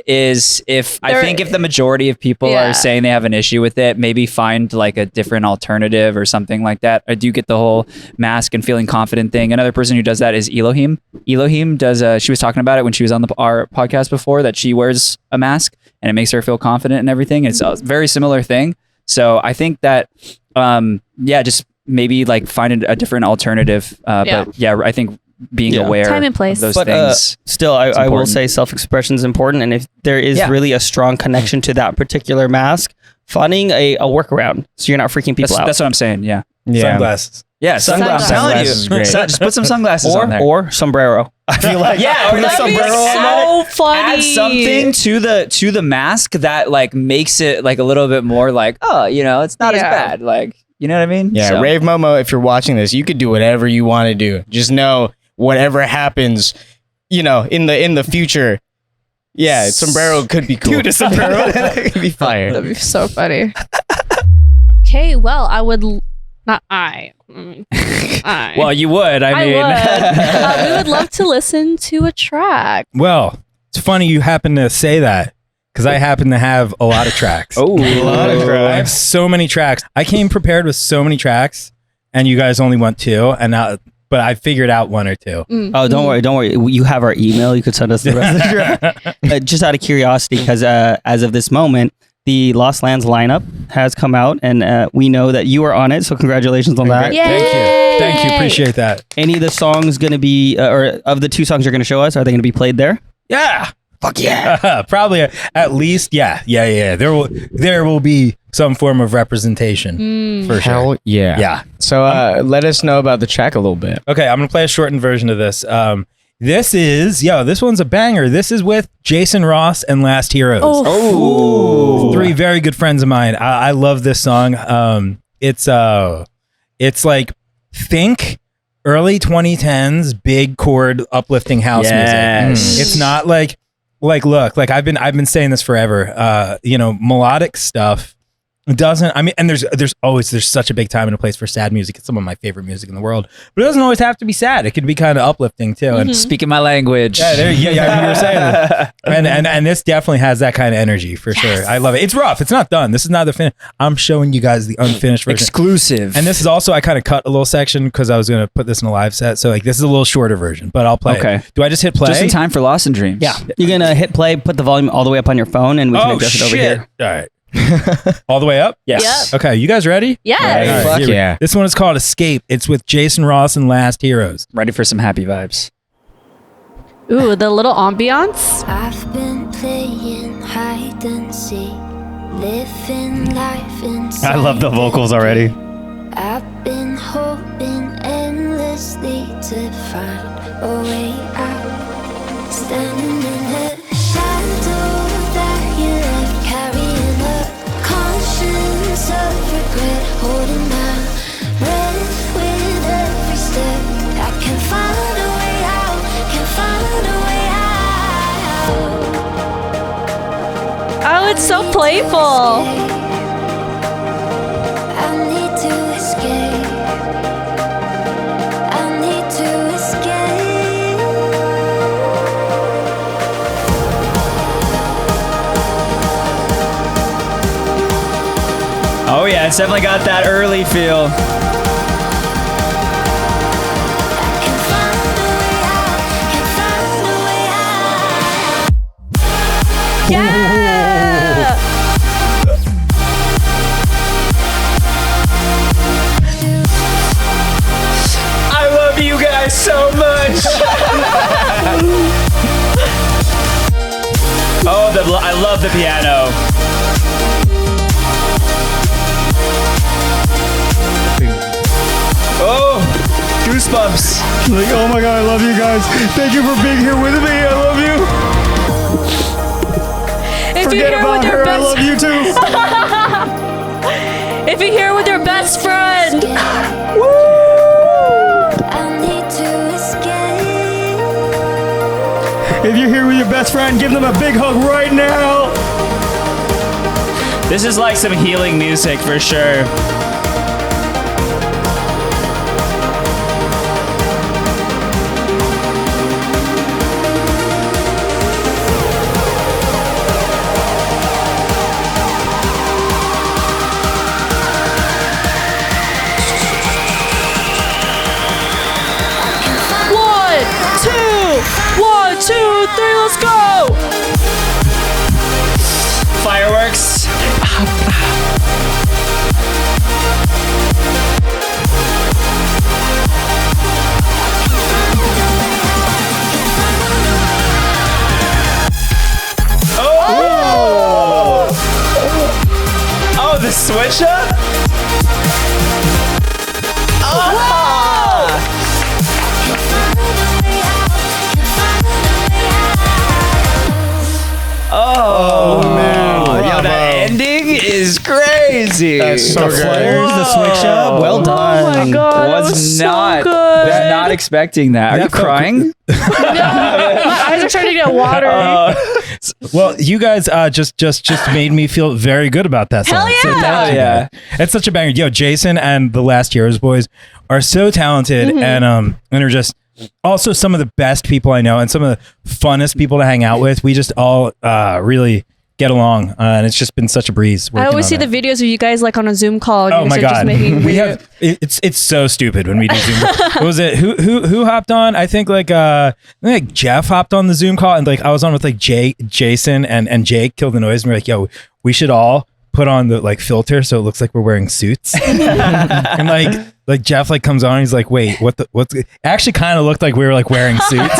Speaker 4: is I think if the majority of people are saying they have an issue with it, maybe find like a different alternative or something like that. I do get the whole mask and feeling confident thing. Another person who does that is Elohim. Elohim does, she was talking about it when she was on our podcast before, that she wears a mask and it makes her feel confident and everything. It's a very similar thing. So I think that, just maybe like find a different alternative. But yeah, I think being aware
Speaker 3: time and place.
Speaker 4: of those things.
Speaker 1: Still, I will say self-expression is important. And if there is really a strong connection to that particular mask, finding a workaround so you're not freaking people out.
Speaker 4: That's what I'm saying. Yeah.
Speaker 2: Sunglasses.
Speaker 4: Yeah, sunglasses.
Speaker 6: Sunglasses is great.
Speaker 4: Just put some sunglasses on there.
Speaker 1: Or sombrero. I feel like
Speaker 4: put a sombrero on
Speaker 3: so funny.
Speaker 4: Add something to the mask that like makes it like a little bit more like, oh, you know, it's not as bad. Like, you know what I mean?
Speaker 6: Yeah, Rave Momo, if you're watching this, you could do whatever you want to do. Just know whatever happens, you know, in the future, sombrero could be cool.
Speaker 1: Dude, a sombrero
Speaker 6: could be fire.
Speaker 3: That'd be so funny. Okay, well, I would not I.
Speaker 4: Well, you would. I mean,
Speaker 3: would. We would love to listen to a track.
Speaker 2: Well, it's funny you happen to say that because I happen to have a lot of tracks.
Speaker 1: A lot of tracks.
Speaker 2: I have so many tracks. I came prepared with so many tracks, and you guys only want two, but I figured out one or two.
Speaker 1: Oh, don't worry. You have our email. You could send us the rest of the track. Just out of curiosity, because as of this moment, the Lost Lands lineup has come out, and we know that you are on it. So congratulations on that.
Speaker 3: Yay!
Speaker 2: Thank you. Appreciate that.
Speaker 1: Any of the songs going to be, or of the two songs you're going to show us, are they going to be played there?
Speaker 2: Yeah.
Speaker 1: Fuck yeah.
Speaker 2: Probably at least. Yeah. There will be some form of representation for sure.
Speaker 6: Hell yeah.
Speaker 2: Yeah.
Speaker 6: So let us know about the track a little bit.
Speaker 2: Okay, I'm gonna play a shortened version of this. This one's a banger. This is with Jason Ross and Last Heroes.
Speaker 3: Oh.
Speaker 2: Three very good friends of mine. I love this song. It's like think early 2010s big chord uplifting house music. It's not like look, like I've been saying this forever. Melodic stuff doesn't, I mean, and there's such a big time and a place for sad music. It's some of my favorite music in the world, but it doesn't always have to be sad. It can be kind of uplifting too. And
Speaker 4: speaking my language.
Speaker 2: You were saying that. And this definitely has that kind of energy for sure. I love it. It's rough. It's not done. This is not the finish. I'm showing you guys the unfinished version.
Speaker 4: Exclusive.
Speaker 2: And this is also, I kind of cut a little section because I was going to put this in a live set. So like this is a little shorter version, but I'll play it. Do I just hit play?
Speaker 4: Just in time for Lost in Dreams.
Speaker 1: Yeah. You're going to hit play, put the volume all the way up on your phone, and we can adjust it over here.
Speaker 2: All right. All the way up?
Speaker 1: Yes.
Speaker 3: Yep.
Speaker 2: Okay, you guys ready?
Speaker 3: Yes.
Speaker 2: All right,
Speaker 6: Fuck yeah.
Speaker 2: This one is called Escape. It's with Jason Ross and Last Heroes.
Speaker 4: Ready for some happy vibes.
Speaker 3: Ooh, the little ambiance.
Speaker 7: I've been playing hide and seek, living life inside.
Speaker 1: I love the vocals already.
Speaker 7: I've been hoping endlessly to find a way out. Standing in the shadow that you left, carrying a conscience
Speaker 3: it's so playful.
Speaker 4: Oh yeah, it's definitely got that early feel.
Speaker 3: Yeah!
Speaker 4: I love you guys so much. Oh, I love the piano. Oh, goosebumps.
Speaker 8: Like, oh my God, I love you guys. Thank you for being here with me. I love you. Forget about her. I love you too.
Speaker 3: If you're here with your best friend.
Speaker 7: Woo! I need to escape.
Speaker 8: If you're here with your best friend, give them a big hug right now.
Speaker 4: This is like some healing music for sure.
Speaker 3: One, two, three, let's go!
Speaker 4: Fireworks. Oh! Oh, the switch up? Oh man! Yo, the ending is crazy.
Speaker 6: That's so good.
Speaker 1: The switch up. Well done.
Speaker 3: Oh my God, that was
Speaker 4: not
Speaker 3: so good.
Speaker 4: was not expecting that. Are you crying?
Speaker 3: My eyes are starting to get watery.
Speaker 2: Well, you guys just made me feel very good about that song.
Speaker 3: Hell yeah!
Speaker 2: So thank you,
Speaker 4: Yeah.
Speaker 2: guys. It's such a banger. Yo, Jason and the Last Heroes boys are so talented and are just also some of the best people I know and some of the funnest people to hang out with. We just all really get along, and it's just been such a breeze.
Speaker 3: I always see the videos of you guys like on a Zoom call. And
Speaker 2: Oh
Speaker 3: you
Speaker 2: my
Speaker 3: guys are just
Speaker 2: God,
Speaker 3: making
Speaker 2: we have it's so stupid when we do Zoom. What was it? Who hopped on? I think like Jeff hopped on the Zoom call, and like I was on with like Jason and Jake Kill the Noise, and we're like, yo, we should all put on the like filter so it looks like we're wearing suits. And like Jeff like comes on and he's like, wait, what's it actually kind of looked like we were like wearing suits.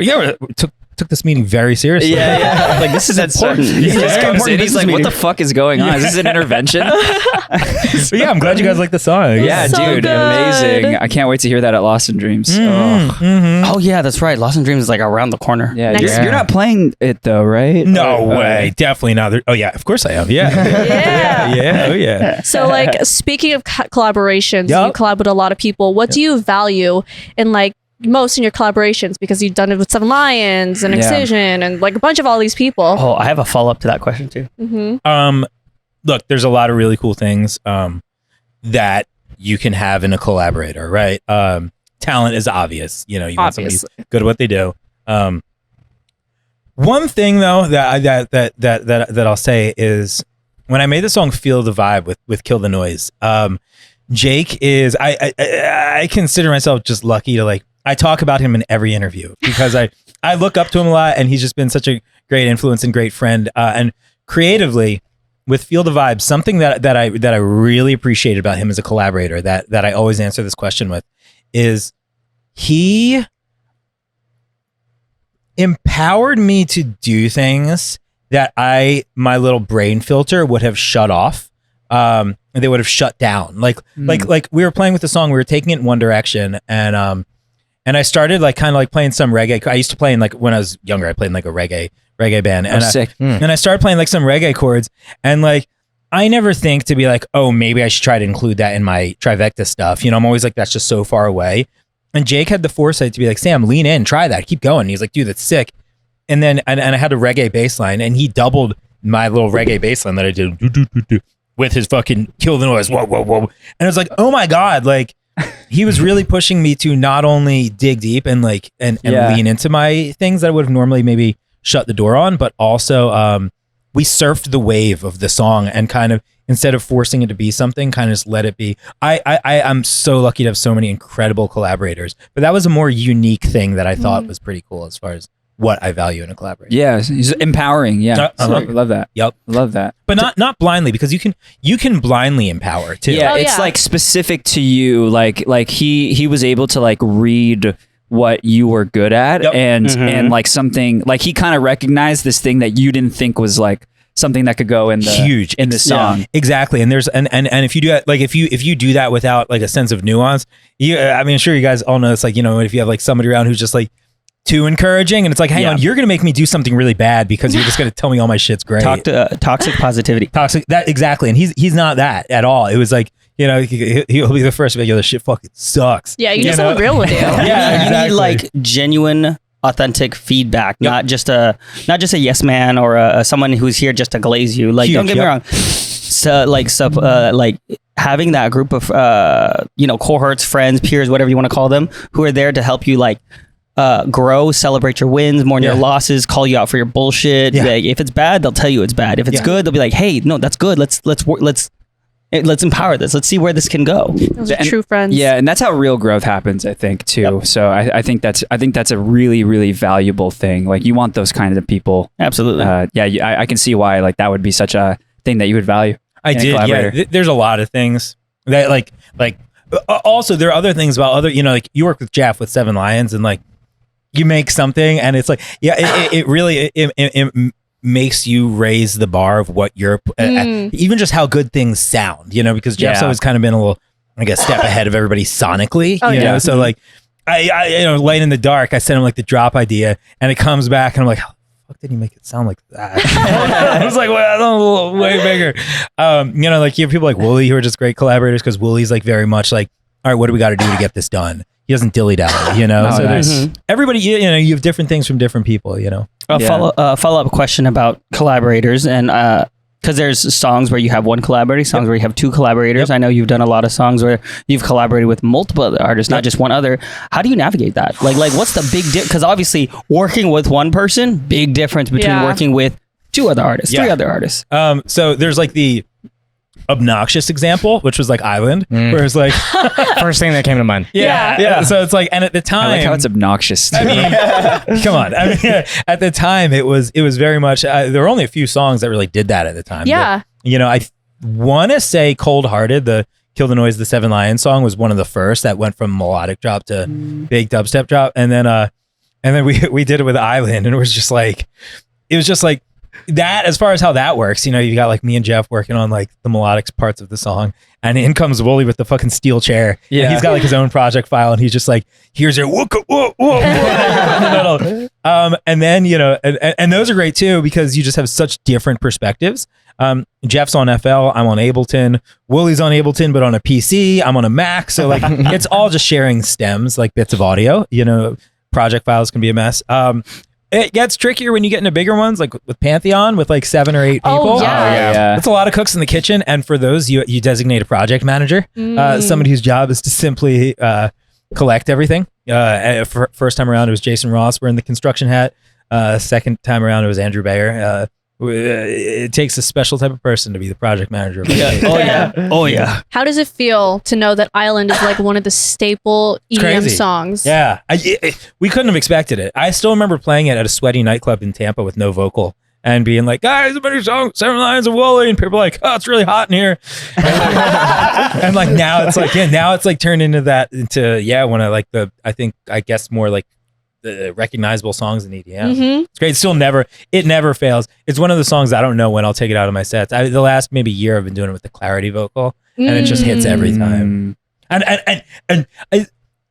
Speaker 2: Yeah, we took this meeting very seriously.
Speaker 4: Yeah. Like this is important. He just comes in, he's like, what the fuck is going on? Is this an intervention?
Speaker 2: But yeah, I'm glad you guys like the song.
Speaker 4: Yeah,
Speaker 3: So
Speaker 4: dude,
Speaker 3: good.
Speaker 4: amazing. I can't wait to hear that at Lost in Dreams.
Speaker 1: Oh yeah, that's right. Lost in Dreams is like around the corner.
Speaker 4: Yeah,
Speaker 3: Next
Speaker 4: you're not playing it though, right?
Speaker 2: No way. Definitely not. Oh yeah, of course I am. Yeah.
Speaker 3: Yeah.
Speaker 2: Yeah. Oh yeah.
Speaker 3: So like speaking of collaborations,
Speaker 2: Yup.
Speaker 3: you collab with a lot of people. What do you value in like most in your collaborations? Because you've done it with Seven Lions and
Speaker 4: Yeah.
Speaker 3: Excision and like a bunch of all these people.
Speaker 1: Oh, I have a follow up to that question too.
Speaker 2: Look, there's a lot of really cool things that you can have in a collaborator, right? Talent is obvious. You know, you want somebody
Speaker 3: Obviously.
Speaker 2: good at what they do. One thing though that I'll say is when I made the song "Feel the Vibe" with Kill the Noise, Jake is I consider myself just lucky to like I talk about him in every interview because I look up to him a lot and he's just been such a great influence and great friend and creatively with Feel the Vibe, something that I really appreciate about him as a collaborator that I always answer this question with is he empowered me to do things that my little brain filter would have shut off. They would have shut down. Like we were playing with the song, we were taking it in one direction and I started like kind of like playing some reggae. I used to play in like when I was younger, I played in like a reggae band. And
Speaker 4: sick.
Speaker 2: And I started playing like some reggae chords and like I never think to be like, oh, maybe I should try to include that in my Trivecta stuff. You know, I'm always like, that's just so far away. And Jake had the foresight to be like, Sam, lean in, try that, keep going. And he's like, dude, that's sick. And then and I had a reggae bass line and he doubled my little reggae bass line that I did with his fucking Kill the Noise, whoa, whoa, whoa. And it's like, oh my God, like he was really pushing me to not only dig deep and like, and lean into my things that I would have normally maybe shut the door on, but also we surfed the wave of the song and kind of, instead of forcing it to be something, kind of just let it be. I'm so lucky to have so many incredible collaborators, but that was a more unique thing that I thought was pretty cool as far as what I value in a collaborator.
Speaker 4: Yeah, he's empowering. Yeah, I love that.
Speaker 2: Yep,
Speaker 4: love that.
Speaker 2: But not blindly, because you can blindly empower too.
Speaker 4: Yeah, it's like specific to you. Like he was able to like read what you were good at, and like something like he kind of recognized this thing that you didn't think was like something that could go in the
Speaker 2: huge
Speaker 4: in the song.
Speaker 2: Exactly. And there's and if you do that, like if you do that without like a sense of nuance, I mean, sure, you guys all know it's like, you know, if you have like somebody around who's just like too encouraging and it's like, hang on, you're gonna make me do something really bad because you're just gonna tell me all my shit's great.
Speaker 1: Toxic positivity.
Speaker 2: Toxic, that exactly. And he's not that at all. It was like, you know, he'll be the first to be like, yo, this shit fucking sucks.
Speaker 3: Yeah, you just want real with you.
Speaker 1: Yeah, exactly. You need like genuine, authentic feedback, not just a yes man or someone who's here just to glaze you. Like, don't get me wrong. So like having that group of cohorts, friends, peers, whatever you want to call them, who are there to help you like grow, celebrate your wins, mourn your losses, call you out for your bullshit. Yeah. Like, if it's bad, they'll tell you it's bad. If it's good, they'll be like, hey, no, that's good. Let's empower this. Let's see where this can go.
Speaker 3: Those are true friends.
Speaker 4: Yeah, and that's how real growth happens, I think, too. Yep. So I think that's a really, really valuable thing. Like, you want those kinds of people.
Speaker 1: Absolutely.
Speaker 4: I can see why like that would be such a thing that you would value.
Speaker 2: I did. Yeah. There's a lot of things that like also there are other things about other, you know, like you work with Jeff with Seven Lions and like you make something and it's like, it really makes you raise the bar of what you're even just how good things sound, you know, because Jeff's always kind of been a little, I guess, step ahead of everybody sonically, you know. So like I you know, Light in the Dark, I sent him like the drop idea and it comes back and I'm like, how the fuck did he make it sound like that? I was like, well, that's a little way bigger. You know, like you have people like Wooli who are just great collaborators because Wooli's like very much like, all right, what do we got to do to get this done? He doesn't dilly-dally, you know. So there's everybody, you know, you have different things from different people, you know.
Speaker 1: Follow-up question about collaborators, and because there's songs where you have one collaborator, songs where you have two collaborators. I know you've done a lot of songs where you've collaborated with multiple other artists, not just one other. How do you navigate that? Like what's the big difference? Because obviously working with one person, big difference between working with two other artists, three other artists.
Speaker 2: So there's like the obnoxious example, which was like Island, where it's like
Speaker 6: first thing that came to mind.
Speaker 2: Yeah. So it's like, and at the time,
Speaker 4: I like how it's obnoxious.
Speaker 2: I mean, come on. I mean, at the time, it was very much. There were only a few songs that really did that at the time.
Speaker 3: Yeah.
Speaker 2: But, you know, I want to say "Cold Hearted," the Kill the Noise, the Seven Lions song, was one of the first that went from melodic drop to big dubstep drop, and then we did it with Island, and it was just like that. As far as how that works, you know, you got like me and Jeff working on like the melodic parts of the song, and in comes Wooli with the fucking steel chair. Yeah, and he's got like his own project file, and he's just like, here's your whoa. And then, you know, and those are great too because you just have such different perspectives. Jeff's on FL, I'm on Ableton. Wooli's on Ableton, but on a PC. I'm on a Mac, so like it's all just sharing stems, like bits of audio. You know, project files can be a mess. It gets trickier when you get into bigger ones, like with Pantheon, with like 7 or 8 people.
Speaker 3: Oh, yeah.
Speaker 2: It's a lot of cooks in the kitchen. And for those, you designate a project manager, somebody whose job is to simply collect everything. First time around, it was Jason Ross wearing the construction hat. Second time around, it was Andrew Bayer. It takes a special type of person to be the project manager.
Speaker 1: Oh yeah.
Speaker 3: How does it feel to know that Island is like one of the staple EDM songs?
Speaker 2: Yeah, we couldn't have expected it. I still remember playing it at a sweaty nightclub in Tampa with no vocal and being like, guys, a better song, Seven Lions of Wooli, and people are like, oh, it's really hot in here. And like now it's like turned into one of like I guess more like the recognizable songs in EDM. It's great. It never fails. It's one of the songs I don't know when I'll take it out of my sets. The last maybe year I've been doing it with the clarity vocal, and it just hits every time. And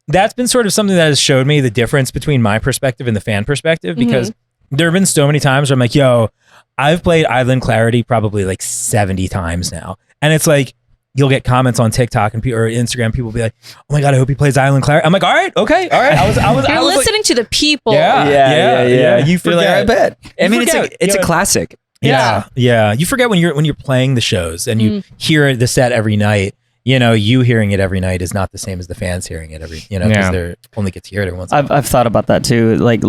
Speaker 2: that's been sort of something that has showed me the difference between my perspective and the fan perspective, because there have been so many times where I'm like, yo, I've played Island Clarity probably like 70 times now, and it's like, you'll get comments on TikTok and or Instagram. People will be like, "Oh my god, I hope he plays Island Clarity." I'm like, "All right, okay, all right."
Speaker 3: You're listening to the people.
Speaker 2: Yeah. You forget.
Speaker 4: Like, I bet. I mean, it's a classic.
Speaker 2: Yeah. You forget when you're playing the shows and you hear the set every night. You hearing it every night is not the same as the fans hearing it every. Because they only get to hear it every once.
Speaker 1: I've thought about that too. Like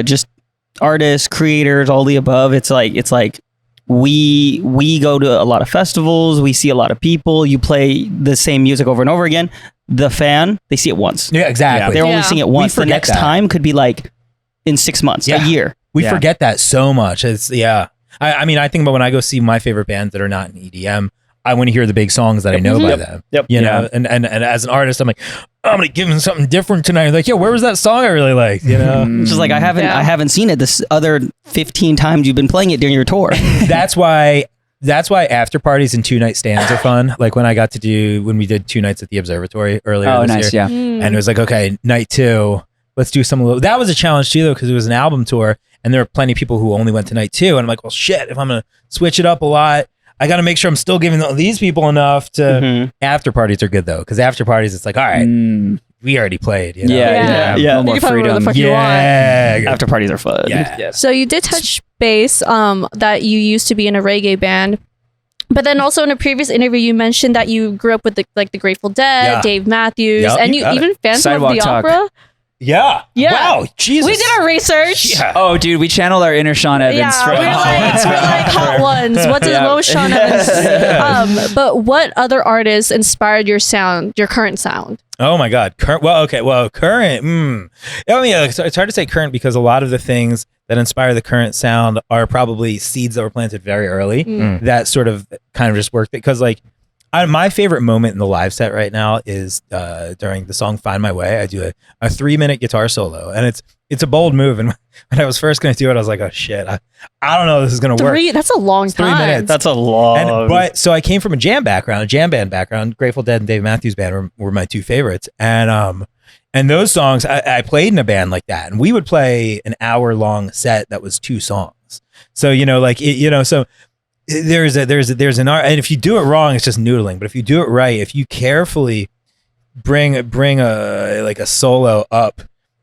Speaker 1: just artists, creators, all the above. It's like we go to a lot of festivals. We see a lot of people. You play the same music over and over again. The fan, they see it once.
Speaker 2: Yeah, exactly.
Speaker 1: They're only seeing it once. The next time could be like in 6 months, a year.
Speaker 2: We forget that so much. It's I mean, I think about when I go see my favorite bands that are not in EDM, I want to hear the big songs that I know by them. And as an artist, I'm like, I'm gonna give them something different tonight. Like, where was that song I really liked?
Speaker 1: It's just like I haven't seen it this other 15 times you've been playing it during your tour.
Speaker 2: That's why after parties and 2-night stands are fun. Like when we did 2 nights at the observatory earlier this year. And it was like, okay, night 2, let's do some that was a challenge too though, because it was an album tour and there were plenty of people who only went to night 2. And I'm like, well shit, if I'm gonna switch it up a lot, I got to make sure I'm still giving these people enough to. After parties are good though, because after parties it's like, all right, we already played.
Speaker 1: Yeah.
Speaker 3: More freedom.
Speaker 1: After parties are fun.
Speaker 3: Yeah. So you did touch base that you used to be in a reggae band, but then also in a previous interview you mentioned that you grew up with the Grateful Dead, Dave Matthews, and you even Phantom of the Opera.
Speaker 2: Yeah. Wow. Jesus.
Speaker 3: We did our research.
Speaker 2: Yeah.
Speaker 4: Oh, dude, we channeled our inner Sean Evans.
Speaker 3: Yeah, we're like hot ones. What was Sean Evans? But what other artists inspired your current sound?
Speaker 2: Oh my God. Current. I mean, it's hard to say current because a lot of the things that inspire the current sound are probably seeds that were planted very early that sort of kind of just worked because my favorite moment in the live set right now is during the song "Find My Way." I do a 3-minute guitar solo, and it's a bold move. And when I was first going to do it, I was like, "Oh shit, I don't know if this is going to work."
Speaker 3: That's a long time.
Speaker 2: 3 minutes.
Speaker 1: That's a long.
Speaker 2: But so I came from a jam band background. Grateful Dead and Dave Matthews Band were my 2 favorites, and those songs I played in a band like that, and we would play an hour-long set that was 2 songs. So so. There's an art, and if you do it wrong, it's just noodling. But if you do it right, if you carefully bring a solo up,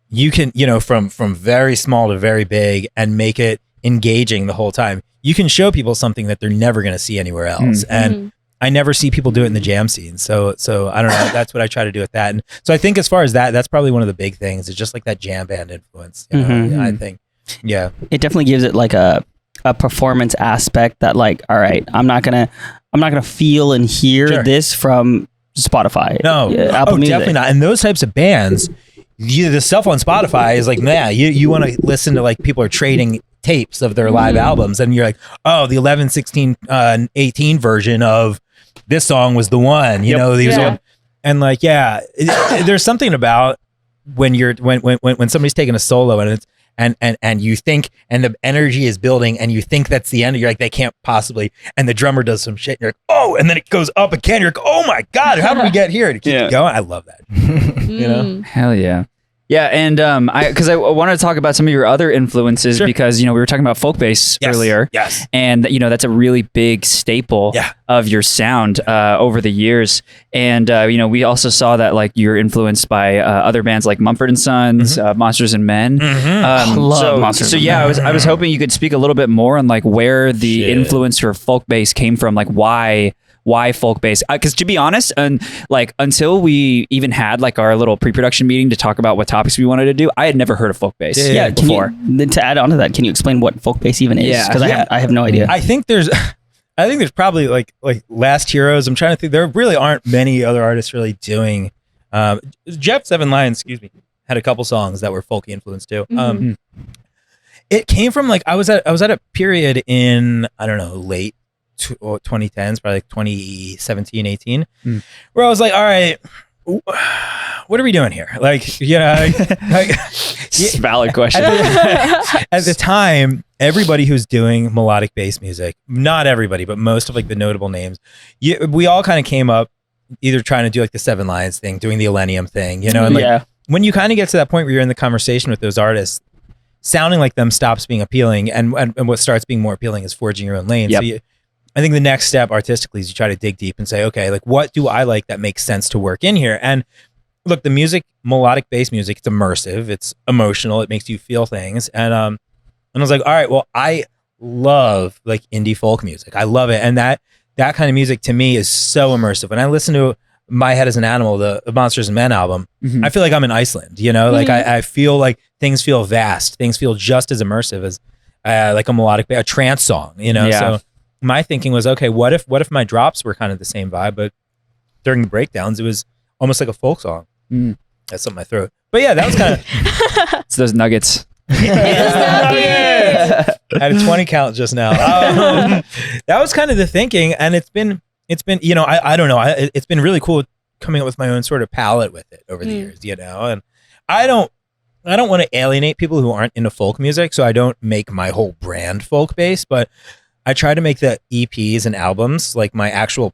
Speaker 2: you can from very small to very big and make it engaging the whole time. You can show people something that they're never going to see anywhere else, and I never see people do it in the jam scene. So I don't know. That's what I try to do with that. And so I think as far as that's probably one of the big things. It's just like that jam band influence. I think,
Speaker 1: it definitely gives it like a performance aspect that like, all right, I'm not gonna feel and hear this from Spotify.
Speaker 2: No,
Speaker 1: Apple Music.
Speaker 2: Definitely not. And those types of bands, the stuff on Spotify is like, you want to listen to like people are trading tapes of their live albums, and you're like, oh, the 11, 16, 18 version of this song was the one. And like, there's something about when somebody's taking a solo and it's. And you think, and the energy is building, and you think that's the end. You're like, they can't possibly. And the drummer does some shit. And you're like, oh, and then it goes up again. You're like, oh my God, how did we get here? And it keeps going. I love that.
Speaker 4: Hell yeah. Yeah, and because I wanted to talk about some of your other influences because we were talking about folk bass earlier.
Speaker 2: Yes.
Speaker 4: And that's a really big staple of your sound over the years. And we also saw that like you're influenced by other bands like Mumford & Sons, Monsters and Men.
Speaker 1: Love Monsters and Men.
Speaker 4: I was hoping you could speak a little bit more on like where the influence for folk bass came from, like why folk bass? Because to be honest, and like until we even had like our little pre-production meeting to talk about what topics we wanted to do, I had never heard of folk bass before.
Speaker 1: To add on to that, can you explain what folk bass even is? Because I have no idea.
Speaker 2: I think there's probably like Last Heroes. I'm trying to think. There really aren't many other artists really doing. Jeff Seven Lions, had a couple songs that were folky influenced too. It came from like I was at a period in late 2010s, probably like 2017, 18, where I was like, all right, what are we doing here? Like,
Speaker 4: valid question.
Speaker 2: At the time, everybody who's doing melodic bass music, not everybody, but most of like the notable names, we all kind of came up either trying to do like the Seven Lions thing, doing the Millennium thing, and like when you kind of get to that point where you're in the conversation with those artists, sounding like them stops being appealing, and what starts being more appealing is forging your own lane. So I think the next step artistically is you try to dig deep and say, okay, like what do I like that makes sense to work in here? And look, the music, melodic bass music, it's immersive, it's emotional, it makes you feel things. And I was like, all right, well, I love like indie folk music. I love it. And that kind of music to me is so immersive. When I listen to My Head is an Animal, the Monsters and Men album, I feel like I'm in Iceland, you know, like I feel like things feel vast. Things feel just as immersive as like a trance song, you know? So my thinking was, okay, what if my drops were kind of the same vibe, but during the breakdowns, it was almost like a folk song. That's up my throat. But yeah, that was kind of...
Speaker 4: It's those nuggets.
Speaker 2: I had a 20 count just now. That was kind of the thinking, and it's been you know, I don't know, it's been really cool coming up with my own sort of palette with it over the years, you know. And I don't want to alienate people who aren't into folk music, so I don't make my whole brand folk based, but I try to make the EPs and albums, like my actual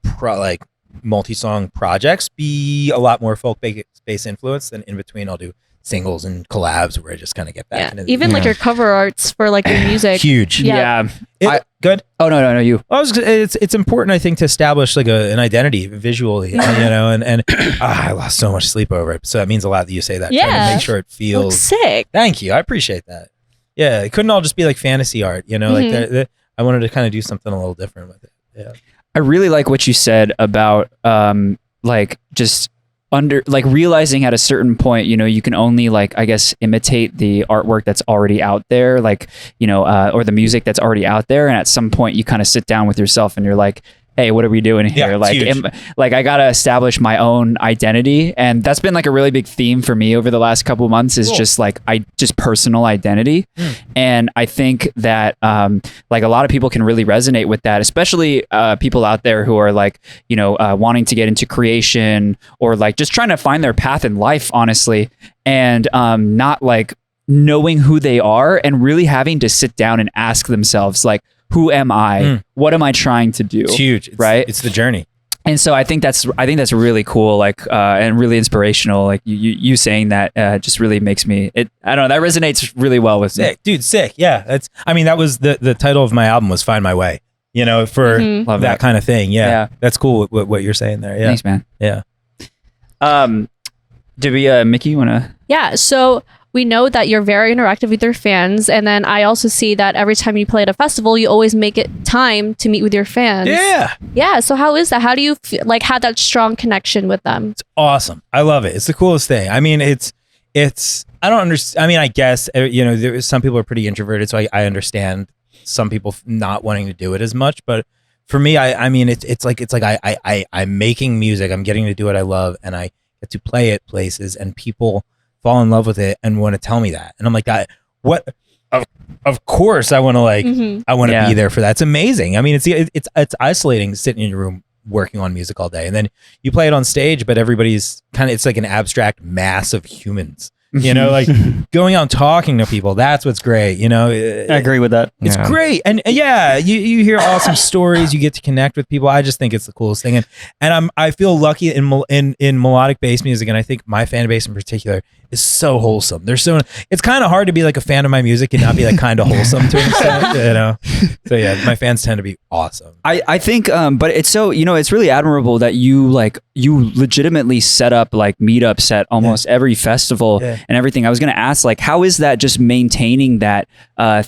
Speaker 2: multi-song projects, be a lot more folk based influence. Than in between I'll do singles and collabs where I just kind of get back into
Speaker 3: even like your cover arts for like your music.
Speaker 2: Huge. Good.
Speaker 4: Oh no, you.
Speaker 2: It's important, I think, to establish like an identity visually, you know, and I lost so much sleep over it, so that means a lot that you say that. Trying to make sure it feels
Speaker 3: looks sick.
Speaker 2: Thank you, I appreciate that. Yeah, it couldn't all just be like fantasy art, you know. Like I wanted to kind of do something a little different with it. Yeah,
Speaker 4: I really like what you said about like just realizing at a certain point, you know, you can only like, I guess, imitate the artwork that's already out there, like, you know, or the music that's already out there. And at some point you kind of sit down with yourself and you're like, hey, what are we doing here? Like I got to establish my own identity. And that's been like a really big theme for me over the last couple of months is just like, just personal identity. And I think that like a lot of people can really resonate with that, especially people out there who are like, you know, wanting to get into creation or like just trying to find their path in life, honestly. And not like knowing who they are and really having to sit down and ask themselves like, who am I? What am I trying to do?
Speaker 2: It's huge,
Speaker 4: right?
Speaker 2: It's the journey.
Speaker 4: And so I think that's really cool, like and really inspirational. Like you saying that just really makes me. I don't know, that resonates really well with me.
Speaker 2: Dude, sick. Yeah, that was the title of my album was Find My Way. You know, for that kind of thing. Yeah, that's cool. What you're saying there. Yeah,
Speaker 4: thanks, man.
Speaker 2: Yeah.
Speaker 4: Did we, Mickey, you wanna?
Speaker 3: Yeah. So we know that you're very interactive with your fans, and then I also see that every time you play at a festival, you always make it time to meet with your fans. Yeah. So how is that? How do you have that strong connection with them?
Speaker 2: It's awesome. I love it. It's the coolest thing. I mean, it's. I don't understand. I mean, I guess you know, some people are pretty introverted, so I understand some people not wanting to do it as much. But for me, I mean, it's like I'm making music. I'm getting to do what I love, and I get to play it places, and people fall in love with it and want to tell me that. And I'm like, what? Of course I want to I want to be there for that. It's amazing. I mean, it's isolating sitting in your room working on music all day. And then you play it on stage, but everybody's it's like an abstract mass of humans. You know, like going out and talking to people, that's what's great. You know,
Speaker 1: I agree with that.
Speaker 2: It's great. And you hear awesome stories, you get to connect with people. I just think it's the coolest thing. And I feel lucky in melodic bass music, and I think my fan base in particular is so wholesome. It's kind of hard to be like a fan of my music and not be like kind of wholesome to an extent, you know. So yeah, my fans tend to be awesome.
Speaker 4: I think but it's so, you know, it's really admirable that you legitimately set up like meetups at almost every festival and everything. I was going to ask, like, how is that just maintaining that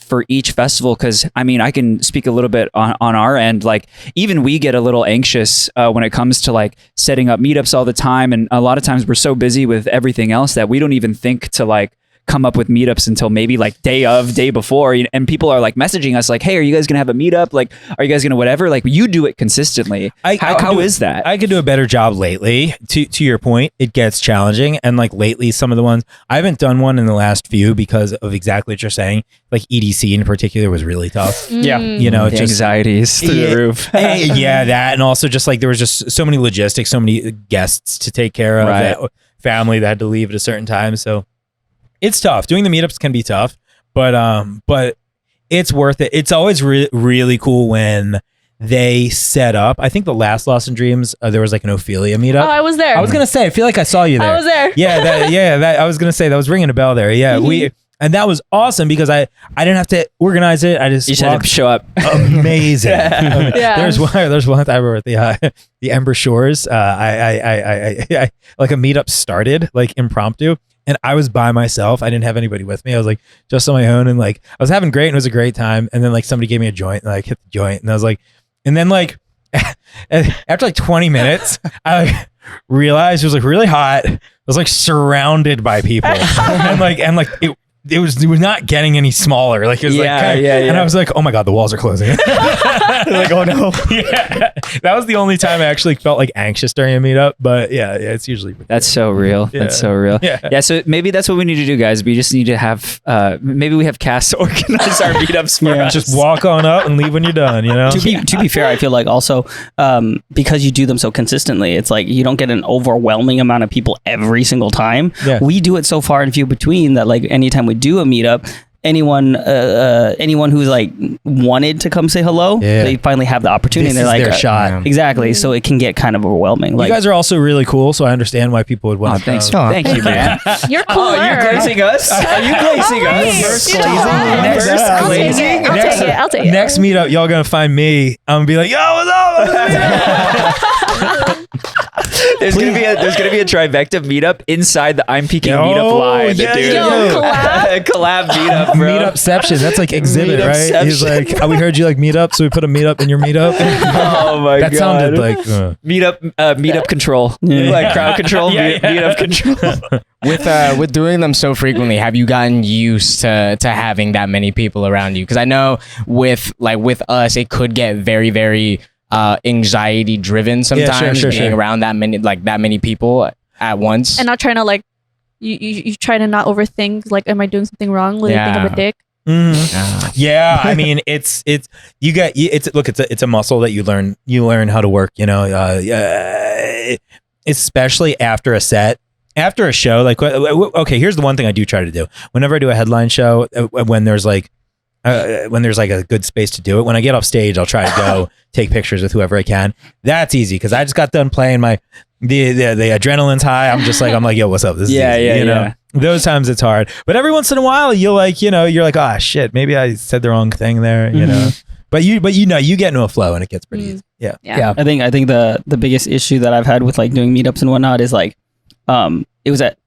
Speaker 4: for each festival? Because I mean, I can speak a little bit on our end. Like, even we get a little anxious when it comes to like setting up meetups all the time, and a lot of times we're so busy with everything else that we don't even think to like come up with meetups until maybe like day before, and people are like messaging us like, hey, are you guys gonna have a meetup? Like, are you guys gonna whatever? Like, you do it consistently. How is that?
Speaker 2: I could do a better job lately. To your point, it gets challenging, and like lately, some of the ones I haven't done one in the last few because of exactly what you're saying. Like EDC in particular was really tough.
Speaker 1: Yeah,
Speaker 2: you know, just
Speaker 4: anxieties through the roof.
Speaker 2: Yeah, that, and also just like there was just so many logistics, so many guests to take care of, that family that had to leave at a certain time, so. It's tough. Doing the meetups can be tough, but it's worth it. It's always really cool when they set up. I think the last Lost in Dreams, there was like an Ophelia meetup.
Speaker 3: Oh, I was there.
Speaker 2: I was gonna say, I feel like I saw you there.
Speaker 3: I was there.
Speaker 2: Yeah, I was gonna say that was ringing a bell there. Yeah, and that was awesome because I didn't have to organize it. I just
Speaker 4: had to show up.
Speaker 2: Amazing. There's one time we were at the Ember Shores. I like a meetup started like impromptu. and I was by myself. I didn't have anybody with me. I was like just on my own, and like I was having great, and it was a great time. And then like somebody gave me a joint, and I like, hit the joint, and I was like, and then like after like 20 minutes, I like realized it was like really hot. I was like surrounded by people, and like it was not getting any smaller. Like it was and I was like, oh my god, the walls are closing.
Speaker 8: Like, oh no.
Speaker 2: Yeah, that was the only time I actually felt like anxious during a meetup. But yeah, it's usually
Speaker 4: that's so real.
Speaker 2: Yeah.
Speaker 4: That's so real. Yeah. So maybe that's what we need to do, guys. We just need to have maybe we have Cass organize our meetups for us.
Speaker 2: Just walk on up and leave when you're done. You know.
Speaker 1: To be fair, I feel like also because you do them so consistently, it's like you don't get an overwhelming amount of people every single time.
Speaker 2: Yeah.
Speaker 1: We do it so far and few between that like anytime we do a meetup, anyone who's like wanted to come say hello, they finally have the opportunity.
Speaker 2: This
Speaker 1: and they're
Speaker 2: is
Speaker 1: like,
Speaker 2: their shot.
Speaker 1: Exactly. So it can get kind of overwhelming. Like,
Speaker 2: you guys are also really cool, so I understand why people would want to
Speaker 4: thanks.
Speaker 2: come.
Speaker 4: Thank you, man.
Speaker 3: You're cooler.
Speaker 4: Oh, you're glazing us? Are you glazing us?
Speaker 3: I'll take it.
Speaker 2: Next meetup, y'all gonna find me. I'm gonna be like, yo, what's up?
Speaker 4: There's gonna be a Trivecta meetup inside the I'm Peaking meetup line, dude. Collab meetup, bro.
Speaker 2: Meetupception. That's like exhibit, right? He's like, we heard you like meetup, so we put a meetup in your meetup.
Speaker 4: Oh my god,
Speaker 2: that sounded like
Speaker 4: meetup control, like crowd control, meetup control.
Speaker 6: With doing them so frequently, have you gotten used to having that many people around you? Because I know with us, it could get very, very anxiety driven sometimes, being around that many people at once,
Speaker 3: and not trying to like you try to not overthink. Like, am I doing something wrong? Will they think I'm a dick?
Speaker 2: Yeah, I mean, it's a muscle that you learn how to work. You know, especially after a set. After a show, like, okay, here's the one thing I do try to do. Whenever I do a headline show, when there's like a good space to do it, when I get off stage, I'll try to go take pictures with whoever I can. That's easy because I just got done playing the adrenaline's high. I'm like, yo, what's up? This is easy, you know? Those times it's hard, but every once in a while you're like, ah, shit, maybe I said the wrong thing there, you know. But you get into a flow and it gets pretty easy. Yeah.
Speaker 1: I think the biggest issue that I've had with like doing meetups and whatnot is like, it was at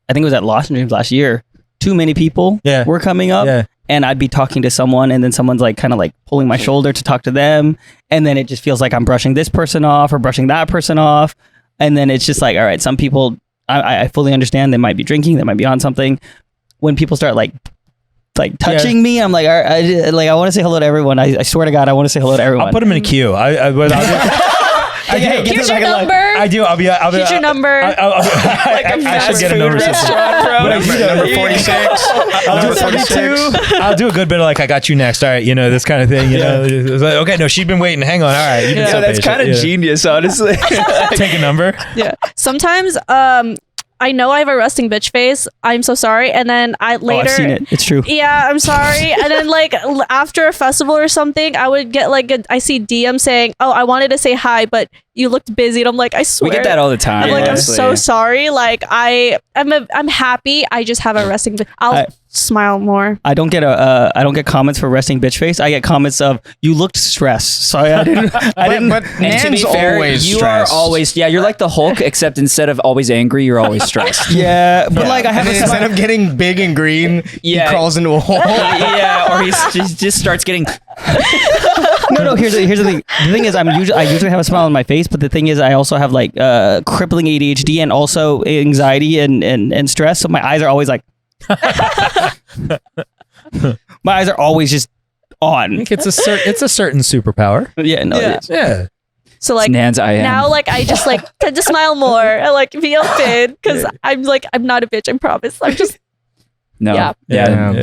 Speaker 1: Lost in Dreams last year. Too many people were coming up, and I'd be talking to someone, and then someone's like kind of like pulling my shoulder to talk to them, and then it just feels like I'm brushing this person off or brushing that person off, and then it's just like, all right, some people I fully understand they might be drinking, they might be on something. When people start like touching me, I'm like, all right, I want to say hello to everyone. I swear to God, I want to say hello to everyone.
Speaker 2: I'll put them in a queue.
Speaker 3: Here's your number.
Speaker 2: I do. I'll be.
Speaker 3: Here's your number.
Speaker 2: I should get a number.
Speaker 6: Number 46.
Speaker 2: Number 42. I'll do a good bit of like, I got you next. All right, you know, this kind of thing. You know, it's like, okay, no, she's been waiting. Hang on. All right, you can
Speaker 4: that's kind of genius, honestly.
Speaker 2: Take a number.
Speaker 3: Yeah. Sometimes, I know I have a resting bitch face. I'm so sorry. And then later.
Speaker 1: I've seen it. It's true.
Speaker 3: Yeah, I'm sorry. And then like after a festival or something, I would get like I see DM saying, "Oh, I wanted to say hi, but you looked busy." And I'm like, I swear.
Speaker 4: We get that all the time.
Speaker 3: I'm like, I'm so sorry. Like I'm happy. I just have a resting bitch. I'll smile more.
Speaker 1: I don't get comments for resting bitch face. I get comments of you looked stressed. So I didn't.
Speaker 6: But
Speaker 4: and to be fair,
Speaker 6: always
Speaker 4: you
Speaker 6: stressed.
Speaker 4: are always you're like the Hulk, except instead of always angry, you're always stressed.
Speaker 1: Yeah, but like I have
Speaker 6: instead of getting big and green, he crawls into a hole.
Speaker 4: Or he just starts getting.
Speaker 1: No. Here's the thing. The thing is, I usually have a smile on my face, but the thing is, I also have like crippling ADHD and also anxiety and stress. So my eyes are always like. My eyes are always just on.
Speaker 2: I think it's a certain superpower.
Speaker 1: Yeah, no, it is.
Speaker 2: Yeah.
Speaker 3: So like now, like I just like tend to smile more. I like feel fit because I'm not a bitch. I promise. I'm just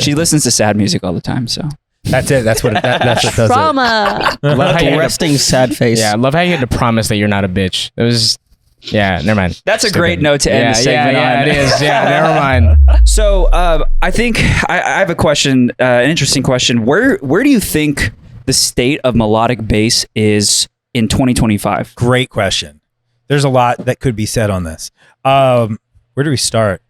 Speaker 4: She listens to sad music all the time. So
Speaker 2: that's it. That's what that's what does
Speaker 3: trauma.
Speaker 6: Love how you
Speaker 1: resting sad face.
Speaker 6: Yeah, I love how you had to promise that you're not a bitch. It was. Yeah, never mind.
Speaker 4: That's a great note to end the segment on.
Speaker 6: Yeah, it is. Yeah, never mind.
Speaker 4: So I think I have a question, an interesting question. Where do you think the state of melodic bass is in 2025?
Speaker 2: Great question. There's a lot that could be said on this. Where do we start?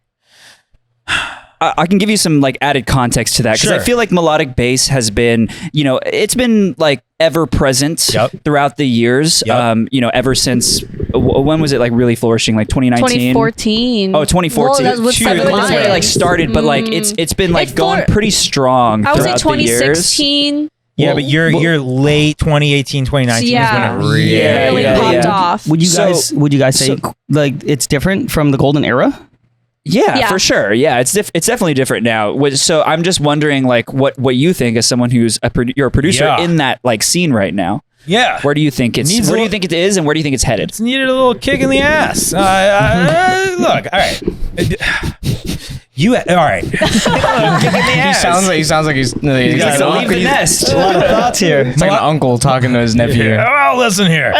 Speaker 4: I can give you some like added context to that because I feel like melodic bass has been, it's been like ever present throughout the years. Ever since when was it like really flourishing? Like 2019,
Speaker 3: 2014.
Speaker 4: Oh, 2014.
Speaker 3: Well, that's
Speaker 4: when it like started, but like it's been like going pretty strong.
Speaker 3: I would say
Speaker 4: throughout the years.
Speaker 3: 2016.
Speaker 2: Yeah, but you're late 2018, 2019 is when it really
Speaker 3: popped off.
Speaker 1: Would you guys say like it's different from the golden era?
Speaker 4: Yeah, for sure. Yeah, it's definitely different now. So I'm just wondering, like, what you think as someone who's you're a producer in that like scene right now.
Speaker 2: Yeah,
Speaker 4: where do you think it's? Where do you think it is, and where do you think it's headed?
Speaker 2: It's needed a little kick in the ass. Look, all right. All right.
Speaker 6: He sounds like he's
Speaker 4: got to leave the nest.
Speaker 1: A lot of thoughts here.
Speaker 6: It's like an uncle talking to his nephew.
Speaker 2: Oh, listen here.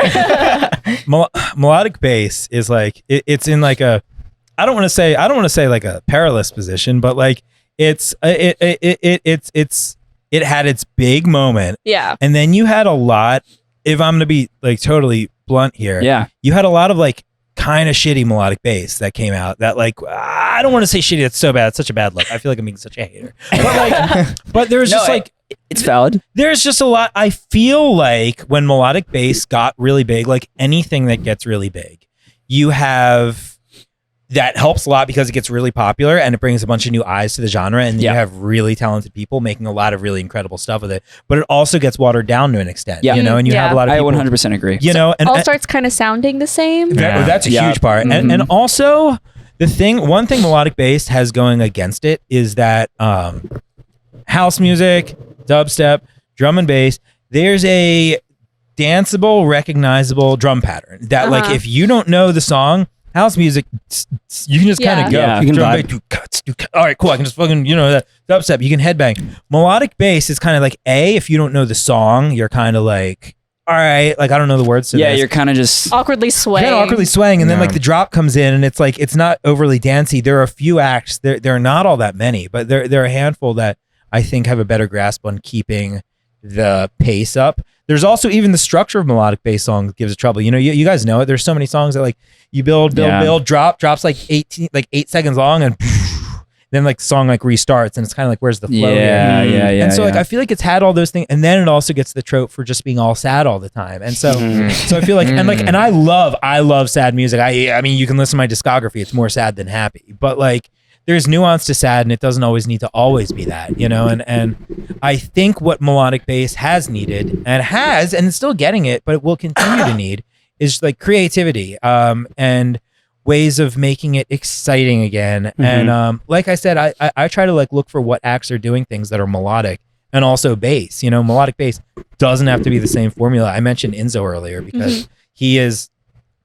Speaker 2: Melodic bass is like it's in like a. I don't want to say like a perilous position, but like it had its big moment.
Speaker 3: Yeah.
Speaker 2: And then you had a lot, if I'm going to be like totally blunt here.
Speaker 4: Yeah.
Speaker 2: You had a lot of like kind of shitty melodic bass that came out that like, I don't want to say shitty. It's so bad. It's such a bad look. I feel like I'm being such a hater, but like, but there's just like,
Speaker 4: it's valid.
Speaker 2: There's just a lot. I feel like when melodic bass got really big, like anything that gets really big, you have, that helps a lot because it gets really popular and it brings a bunch of new eyes to the genre, and you have really talented people making a lot of really incredible stuff with it. But it also gets watered down to an extent, and you have a lot of people.
Speaker 4: I 100% agree.
Speaker 2: And
Speaker 3: all starts kind of sounding the same.
Speaker 2: That's a huge part.
Speaker 4: Mm-hmm.
Speaker 2: And also one thing melodic bass has going against it is that house music, dubstep, drum and bass, there's a danceable, recognizable drum pattern that like if you don't know the song, house music, you can just kind of go.
Speaker 1: Yeah. You can vibe.
Speaker 2: All right, cool. I can just fucking, that dubstep, you can headbang. Melodic bass is kind of like, if you don't know the song, you're kind of like, all right, like I don't know the words to this.
Speaker 4: Yeah, you're kind of just
Speaker 3: awkwardly
Speaker 2: swaying. And then like the drop comes in and it's like, it's not overly dancey. There are a few acts, there are not all that many, but there are a handful that I think have a better grasp on keeping the pace up. There's also even the structure of melodic bass songs gives it trouble. You guys know it. There's so many songs that like you build, drops like 8 seconds long, and then like the song like restarts, and it's kind of like, where's the flow here? And so like I feel like it's had all those things, and then it also gets the trope for just being all sad all the time. And so so I feel like and I love sad music. I mean you can listen to my discography. It's more sad than happy, but like there's nuance to sad, and it doesn't always need to always be that, and I think what melodic bass has needed and it's still getting it, but it will continue to need is like creativity and ways of making it exciting again. And like I said, I try to like look for what acts are doing things that are melodic and also bass. Melodic bass doesn't have to be the same formula. I mentioned Enzo earlier because he is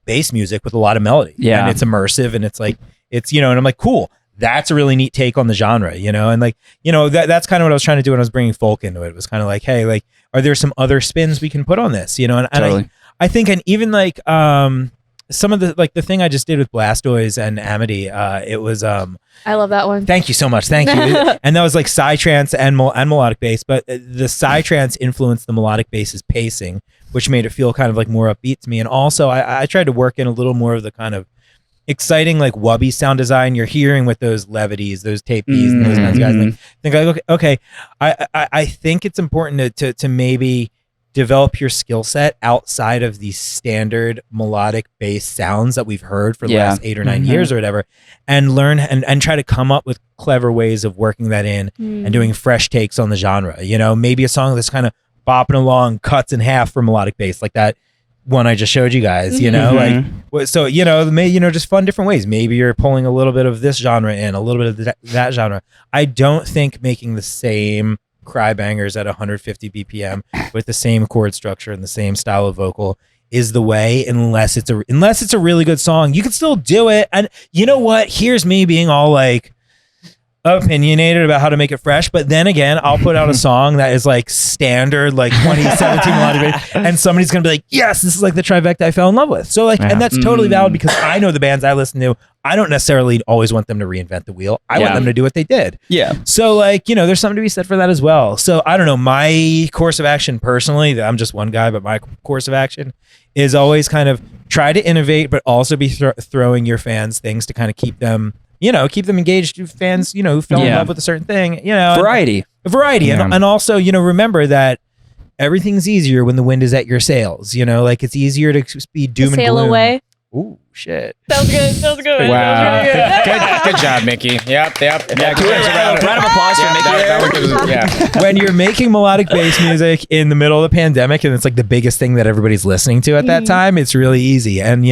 Speaker 2: bass music with a lot of melody, and it's immersive, and it's like it's and I'm like, cool. That's a really neat take on the genre, and like, that's kind of what I was trying to do when I was bringing folk into it. It was kind of like, hey, like, are there some other spins we can put on this, and
Speaker 4: totally.
Speaker 2: I think, and even like, some of the, like the thing I just did with Blastoise and Amity, it was,
Speaker 3: I love that one.
Speaker 2: Thank you so much. Thank you. And that was like psytrance and melodic bass, but the psytrance influenced the melodic bass's pacing, which made it feel kind of like more upbeat to me. And also I tried to work in a little more of the kind of exciting like wubby sound design you're hearing with those levities, those tape Bs, and those kinds of guys. Like, think like, okay, I think it's important to maybe develop your skill set outside of the standard melodic bass sounds that we've heard for the last 8 or 9 years or whatever, and learn and try to come up with clever ways of working that in and doing fresh takes on the genre. Maybe a song that's kind of bopping along, cuts in half for melodic bass, like that one I just showed you guys, like, so, just fun different ways. Maybe you're pulling a little bit of this genre in, a little bit of that genre. I don't think making the same cry bangers at 150 BPM with the same chord structure and the same style of vocal is the way, unless it's a really good song. You can still do it. And you know what? Here's me being all like opinionated about how to make it fresh, but then again, I'll put out a song that is like standard, like 2017 melodic bass, and somebody's gonna be like, yes, this is like the Trivecta I fell in love with. So like, and that's totally valid because I know the bands I listen to. I don't necessarily always want them to reinvent the wheel. I want them to do what they did.
Speaker 1: Yeah.
Speaker 2: So like, there's something to be said for that as well. So I don't know, my course of action personally, I'm just one guy, but my course of action is always kind of try to innovate, but also be throwing your fans things to kind of keep them, keep them engaged. Fans, who fell in love with a certain thing,
Speaker 4: variety.
Speaker 2: And also, remember that everything's easier when the wind is at your sails. Like it's easier to be doom and
Speaker 3: sail
Speaker 2: gloom.
Speaker 3: away.
Speaker 2: Ooh, shit.
Speaker 3: That was good.
Speaker 6: Wow. Good job, Mickey. Yep.
Speaker 4: Yeah, round of applause for Mickey.
Speaker 2: When you're making melodic bass music in the middle of the pandemic and it's like the biggest thing that everybody's listening to at that time, it's really easy. And,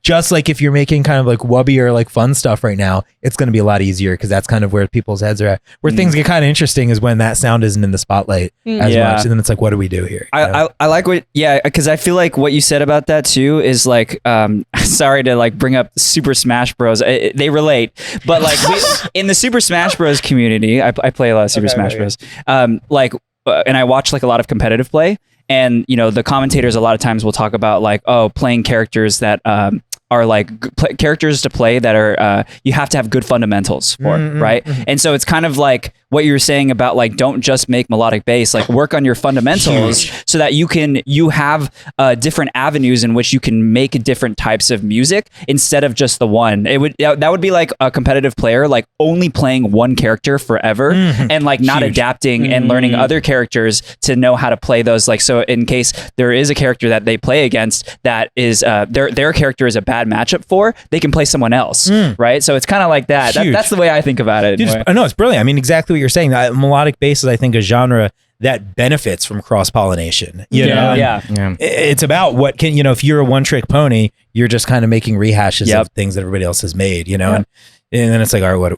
Speaker 2: just like if you're making kind of like wubby or like fun stuff right now, it's going to be a lot easier because that's kind of where people's heads are at. Where things get kind of interesting is when that sound isn't in the spotlight as much. And then it's like, what do we do here?
Speaker 4: I like because I feel like what you said about that too is like, sorry to like bring up Super Smash Bros. They relate, but like in the Super Smash Bros community, I play a lot of Super Smash Bros. And I watch like a lot of competitive play, and the commentators a lot of times will talk about like, playing characters that are like characters to play that are you have to have good fundamentals for, right? And so it's kind of like what you're saying about like, don't just make melodic bass, like work on your fundamentals so that you have different avenues in which you can make different types of music instead of just the one. That would be like a competitive player like only playing one character forever and like not adapting and learning other characters to know how to play those. Like, so in case there is a character that they play against that is their character is a bad matchup for, they can play someone else, right? So it's kind of like that. That's the way I think about it.
Speaker 2: I know, it's brilliant. I mean, exactly what you're saying. That melodic bass is, I think, a genre that benefits from cross-pollination. You know?
Speaker 4: Yeah.
Speaker 2: It's about what can, if you're a one-trick pony, you're just kind of making rehashes of things that everybody else has made, and then it's like, all right,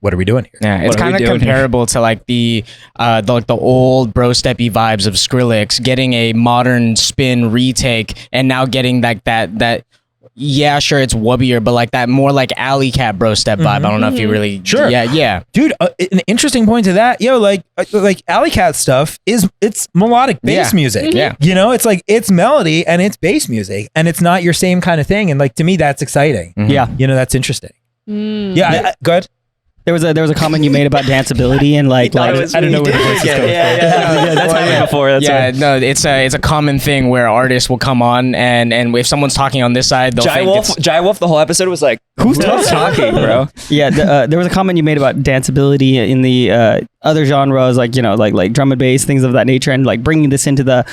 Speaker 2: what are we doing here?
Speaker 6: Yeah, it's kind of comparable to like the old bro steppy vibes of Skrillex getting a modern spin retake and now getting like that. Yeah, sure, it's wubbier, but like that more like alley cat bro step vibe. I don't know if you really.
Speaker 2: Sure.
Speaker 6: Yeah.
Speaker 2: Dude, an interesting point to that, like alley cat stuff it's melodic bass music.
Speaker 6: Yeah.
Speaker 2: It's like it's melody and it's bass music and it's not your same kind of thing. And like to me, that's exciting.
Speaker 1: Yeah.
Speaker 2: That's interesting. Yeah. Go ahead.
Speaker 1: There was a comment you made about danceability and like I don't know where the voice is going.
Speaker 4: Yeah, that's happened before.
Speaker 6: No, it's a common thing where artists will come on and if someone's talking on this side, they'll
Speaker 4: Jai Wolf the whole episode was like, who's talking, bro?
Speaker 1: Yeah, there was a comment you made about danceability in the other genres, like like drum and bass, things of that nature, and like bringing this into the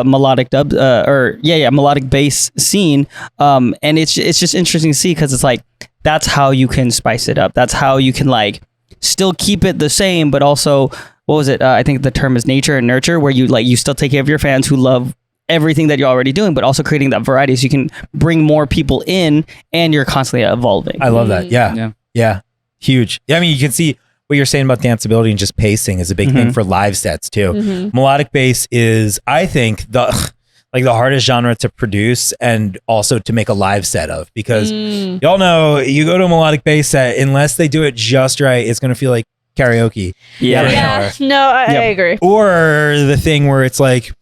Speaker 1: melodic dub melodic bass scene. And it's just interesting to see because it's like, that's how you can spice it up. That's how you can like still keep it the same, but also, what was it? I think the term is nature and nurture, where you still take care of your fans who love everything that you're already doing, but also creating that variety so you can bring more people in and you're constantly evolving.
Speaker 2: I love that. Yeah. Huge. Yeah, I mean, you can see what you're saying about danceability and just pacing is a big thing for live sets too. Melodic bass is, I think, the hardest genre to produce and also to make a live set of, because y'all know you go to a melodic bass set, unless they do it just right, it's going to feel like karaoke.
Speaker 3: I agree.
Speaker 2: Or the thing where it's like,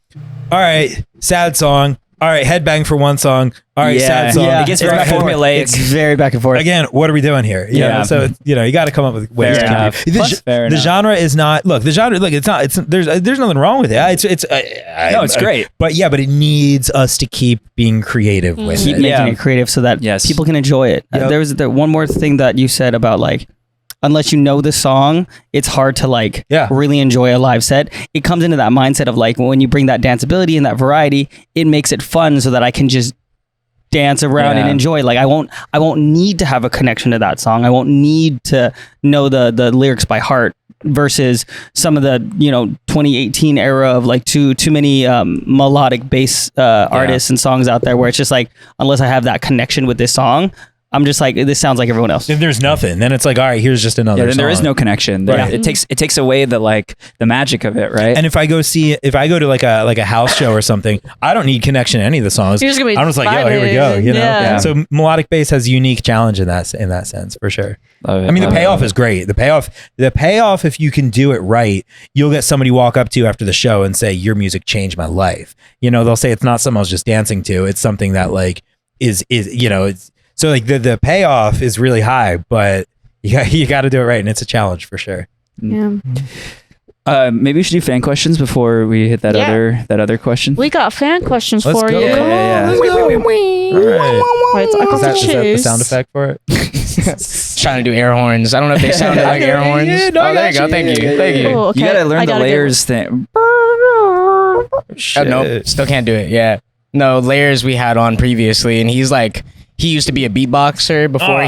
Speaker 2: all right, sad song. All right, headbang for one song. All right, sad song.
Speaker 1: It gets very formulaic. It's very back and forth.
Speaker 2: Again, what are we doing here? So you got to come up with ways to keep it. The genre is not. Look, the genre. Look, it's not. It's there's nothing wrong with it.
Speaker 4: It's great.
Speaker 2: But it needs us to keep being creative with
Speaker 1: keep
Speaker 2: it.
Speaker 1: making it creative so that people can enjoy it. There was one more thing that you said about like, unless you know the song, it's hard to like really enjoy a live set. It comes into that mindset of like, when you bring that danceability and that variety, it makes it fun so that I can just dance around and enjoy. Like I won't need to have a connection to that song. I won't need to know the lyrics by heart, versus some of the 2018 era of like too many melodic bass artists and songs out there where it's just like, unless I have that connection with this song, I'm just like, this sounds like everyone else.
Speaker 2: If there's nothing, then it's like, all right, here's just another
Speaker 4: then
Speaker 2: song.
Speaker 4: There is no connection. It takes away the magic of it, right?
Speaker 2: And if I go to like a house show or something, I don't need connection to any of the songs.
Speaker 3: You're just gonna be
Speaker 2: I'm just like, yo, here we go.
Speaker 3: Yeah.
Speaker 2: So melodic bass has a unique challenge in that sense, for sure.
Speaker 4: Love it.
Speaker 2: I mean, the payoff is great. The payoff, if you can do it right, you'll get somebody walk up to you after the show and say, your music changed my life. They'll say it's not something I was just dancing to. It's something that like is it's. So like the payoff is really high, but you got to do it right, and it's a challenge for sure.
Speaker 3: Yeah.
Speaker 4: Maybe we should do fan questions before we hit that other question.
Speaker 3: We got fan questions
Speaker 2: Let's
Speaker 3: for
Speaker 2: go.
Speaker 3: you.
Speaker 2: Yeah.
Speaker 3: Let's go.
Speaker 2: All right.
Speaker 3: Right, so I got to
Speaker 2: Is that the
Speaker 3: choose.
Speaker 2: sound effect for it?
Speaker 6: trying to do air horns. I don't know if they sounded like air horns.
Speaker 2: Yeah, no,
Speaker 6: oh, there you go. Thank you. Thank you.
Speaker 3: Ooh, okay.
Speaker 4: You gotta learn
Speaker 3: I
Speaker 4: the
Speaker 3: got a good
Speaker 4: layers thing.
Speaker 6: Oh, no, still can't do it. Yeah. No, layers we had on previously, and he's like, he used to be a beatboxer before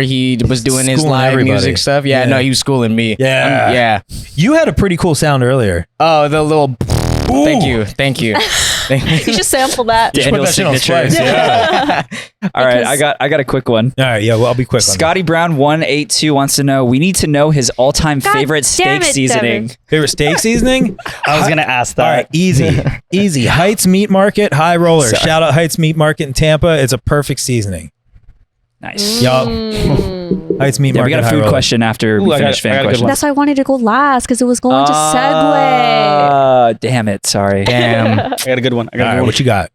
Speaker 6: he was doing his
Speaker 2: Schooling
Speaker 6: live
Speaker 2: everybody.
Speaker 6: music stuff. Yeah, no, he was schooling me.
Speaker 2: Yeah.
Speaker 6: Yeah.
Speaker 2: You had a pretty cool sound earlier.
Speaker 6: Oh, the little.
Speaker 2: Ooh.
Speaker 6: Thank you. Thank you.
Speaker 3: You should sample that.
Speaker 2: Just put
Speaker 4: Daniel's
Speaker 2: that shit on
Speaker 4: signature.
Speaker 2: Splice, yeah.
Speaker 4: All right, I got a quick one.
Speaker 2: All right, yeah, well, I'll be quick on
Speaker 4: Scotty Brown 182 wants to know. We need to know his all-time
Speaker 3: God
Speaker 4: favorite
Speaker 3: damn
Speaker 4: steak
Speaker 3: it,
Speaker 4: seasoning.
Speaker 2: that. Favorite steak seasoning?
Speaker 1: I was gonna ask that.
Speaker 2: All right, easy. Heights Meat Market, High Roller.
Speaker 4: Sorry.
Speaker 2: Shout out Heights Meat Market in Tampa. It's a perfect seasoning.
Speaker 4: Nice.
Speaker 2: Yup. Heights Meat
Speaker 4: Yeah, we
Speaker 2: Market.
Speaker 4: got a
Speaker 2: High
Speaker 4: food
Speaker 2: Roller.
Speaker 4: question after we
Speaker 1: I
Speaker 4: finish
Speaker 1: got a
Speaker 4: fan
Speaker 1: good
Speaker 4: questions.
Speaker 1: one.
Speaker 3: That's why I wanted to go last because it was going to segue.
Speaker 4: Damn it. Sorry.
Speaker 6: Damn.
Speaker 1: I got a good one.
Speaker 2: All right, what you got?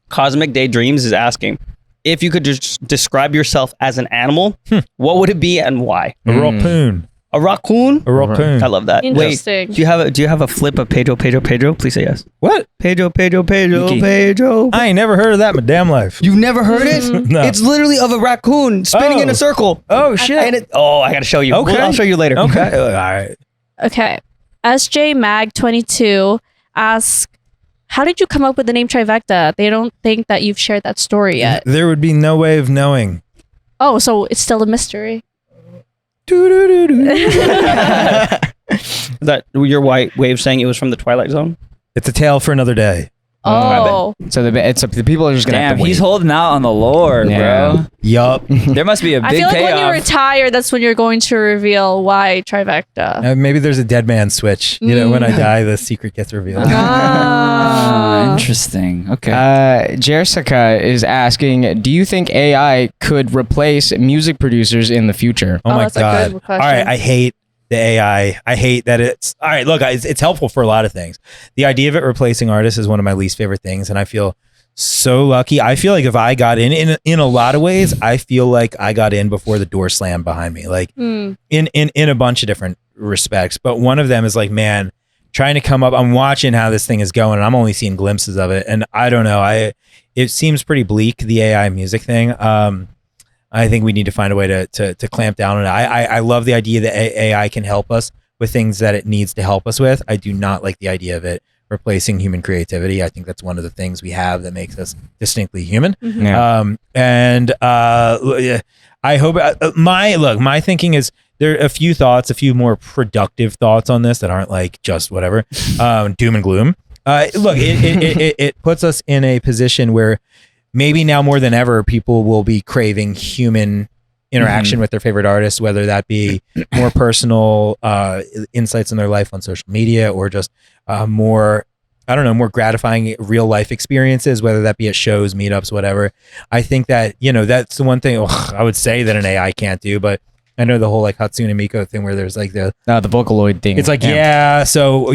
Speaker 1: Cosmic Daydreams is asking, if you could just describe yourself as an animal, what would it be and why?
Speaker 2: A raccoon.
Speaker 1: A raccoon?
Speaker 2: A raccoon.
Speaker 1: I love that.
Speaker 3: Interesting.
Speaker 1: Wait, do you have a flip of Pedro? Please say yes.
Speaker 2: What?
Speaker 1: Pedro.
Speaker 4: Mickey.
Speaker 2: I ain't never heard of that in my damn life.
Speaker 1: You've never heard it?
Speaker 2: No.
Speaker 1: It's literally of a raccoon spinning in
Speaker 2: Oh.
Speaker 1: a circle.
Speaker 2: Oh, shit.
Speaker 1: And I gotta show you.
Speaker 2: Okay.
Speaker 1: I'll show you later.
Speaker 2: Okay. All right.
Speaker 3: Okay. SJ Mag 22 asks, how did you come up with the name Trivecta? They don't think that you've shared that story yet.
Speaker 2: There would be no way of knowing.
Speaker 3: Oh, so it's still a mystery.
Speaker 1: Is that your white wave saying it was from the Twilight Zone?
Speaker 2: It's a tale for another day.
Speaker 3: Oh.
Speaker 6: So the people are just gonna have
Speaker 4: Damn,
Speaker 6: to wait.
Speaker 4: he's holding out on the lore,
Speaker 6: Yeah.
Speaker 4: bro.
Speaker 2: Yup.
Speaker 4: There must be a
Speaker 3: I
Speaker 4: big
Speaker 3: feel like when you
Speaker 4: payoff.
Speaker 3: retire, that's when you're going to reveal why Trivecta.
Speaker 2: Maybe there's a dead man switch. You know, when I die, the secret gets revealed.
Speaker 4: Ah, interesting. Okay.
Speaker 6: Jessica is asking, do you think AI could replace music producers in the future?
Speaker 2: Oh my
Speaker 3: that's a
Speaker 2: God.
Speaker 3: good
Speaker 2: All
Speaker 3: question.
Speaker 2: right. I hate the AI. I hate that it's all right. Look, it's helpful for a lot of things. The idea of it replacing artists is one of my least favorite things. And I feel so lucky. I feel like if I got in a lot of ways, I feel like I got in before the door slammed behind me, like in a bunch of different respects. But one of them is like, man, trying to come up, I'm watching how this thing is going and I'm only seeing glimpses of it. And I don't know. It seems pretty bleak, the AI music thing. I think we need to find a way to clamp down on it. I love the idea that AI can help us with things that it needs to help us with. I do not like the idea of it replacing human creativity. I think that's one of the things we have that makes us distinctly human.
Speaker 6: Yeah.
Speaker 2: I hope my thinking is there are a few more productive thoughts on this that aren't like just whatever doom and gloom. Look, it puts us in a position where maybe now more than ever, people will be craving human interaction with their favorite artists, whether that be more personal insights in their life on social media or just more gratifying real life experiences, whether that be at shows, meetups, whatever. I think that, that's the one thing I would say that an AI can't do, but I know the whole like Hatsune Miku thing where there's like the
Speaker 6: Vocaloid thing.
Speaker 2: It's like, so,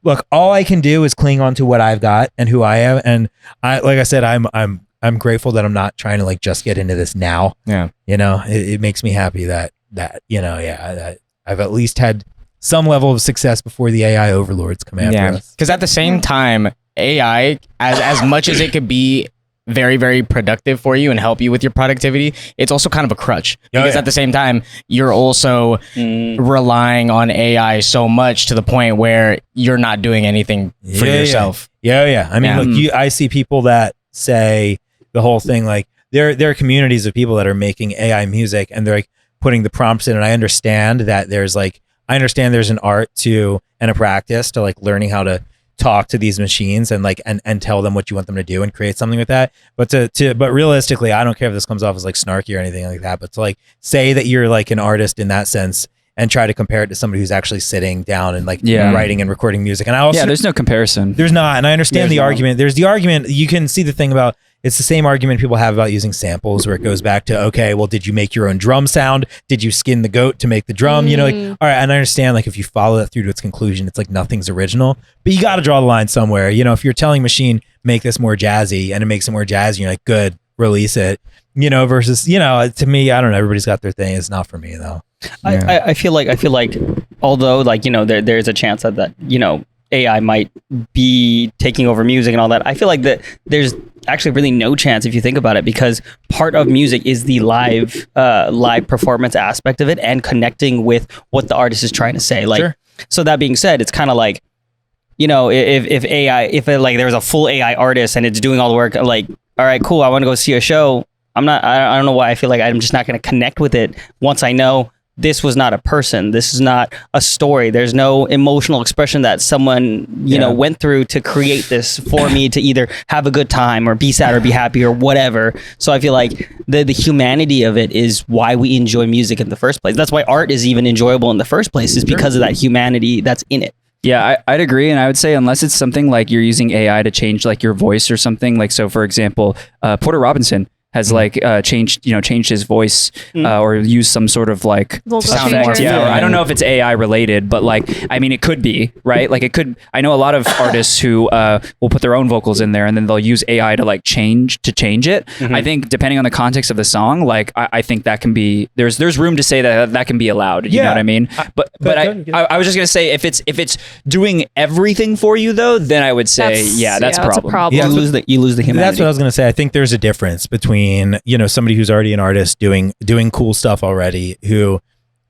Speaker 2: look, all I can do is cling on to what I've got and who I am. And like I said, I'm grateful that I'm not trying to like just get into this now.
Speaker 6: Yeah.
Speaker 2: It makes me happy that that I've at least had some level of success before the AI overlords come after us.
Speaker 6: Because at the same time, AI, as much as it could be very, very productive for you and help you with your productivity, it's also kind of a crutch. Because at the same time, you're also relying on AI so much to the point where you're not doing anything for yourself.
Speaker 2: Yeah. I mean, look, I see people that say the whole thing, like there are communities of people that are making AI music and they're like putting the prompts in. And I understand that there's an art to and a practice to like learning how to talk to these machines and like and tell them what you want them to do and create something with that. But but realistically, I don't care if this comes off as like snarky or anything like that, but to like say that you're like an artist in that sense and try to compare it to somebody who's actually sitting down and like writing and recording music. And I also
Speaker 4: there's no comparison.
Speaker 2: There's not, and I understand the argument. There's the argument. You can see the thing about it's the same argument people have about using samples, where it goes back to, okay, well, did you make your own drum sound? Did you skin the goat to make the drum? Like, all right, and I understand, like, if you follow that through to its conclusion, it's like nothing's original, but you got to draw the line somewhere. If you're telling machine, make this more jazzy, and it makes it more jazzy, you're like, good, release it, versus, to me, I don't know, everybody's got their thing. It's not for me, though.
Speaker 1: I feel like although like there's a chance that AI might be taking over music and all that. I feel like that there's actually really no chance if you think about it, because part of music is the live performance aspect of it and connecting with what the artist is trying to say. Like, sure. So that being said, it's kind of like, you know, if there was a full AI artist and it's doing all the work, like, all right, cool, I want to go see a show. I don't know why I feel like I'm just not going to connect with it once I know this was not a person. This is not a story. There's no emotional expression that someone, you know, went through to create this for me to either have a good time or be sad or be happy or whatever. So I feel like the humanity of it is why we enjoy music in the first place. That's why art is even enjoyable in the first place, is because of that humanity that's in it.
Speaker 4: Yeah, I'd agree. And I would say, unless it's something like you're using AI to change like your voice or something, like, so for example, Porter Robinson has like changed his voice or used some sort of like
Speaker 3: sound
Speaker 4: effect. Yeah, I don't know if it's AI related, but like, I mean, it could be, right? Like, it could. I know a lot of artists who will put their own vocals in there and then they'll use AI to like change it. I think depending on the context of the song, like I think that can be, there's room to say that can be allowed. You know what I mean? But I was just gonna say, if it's doing everything for you though, then I would say that's a problem.
Speaker 1: Yeah, you lose the humanity.
Speaker 2: That's what I was gonna say. I think there's a difference between, you know, somebody who's already an artist doing cool stuff already, who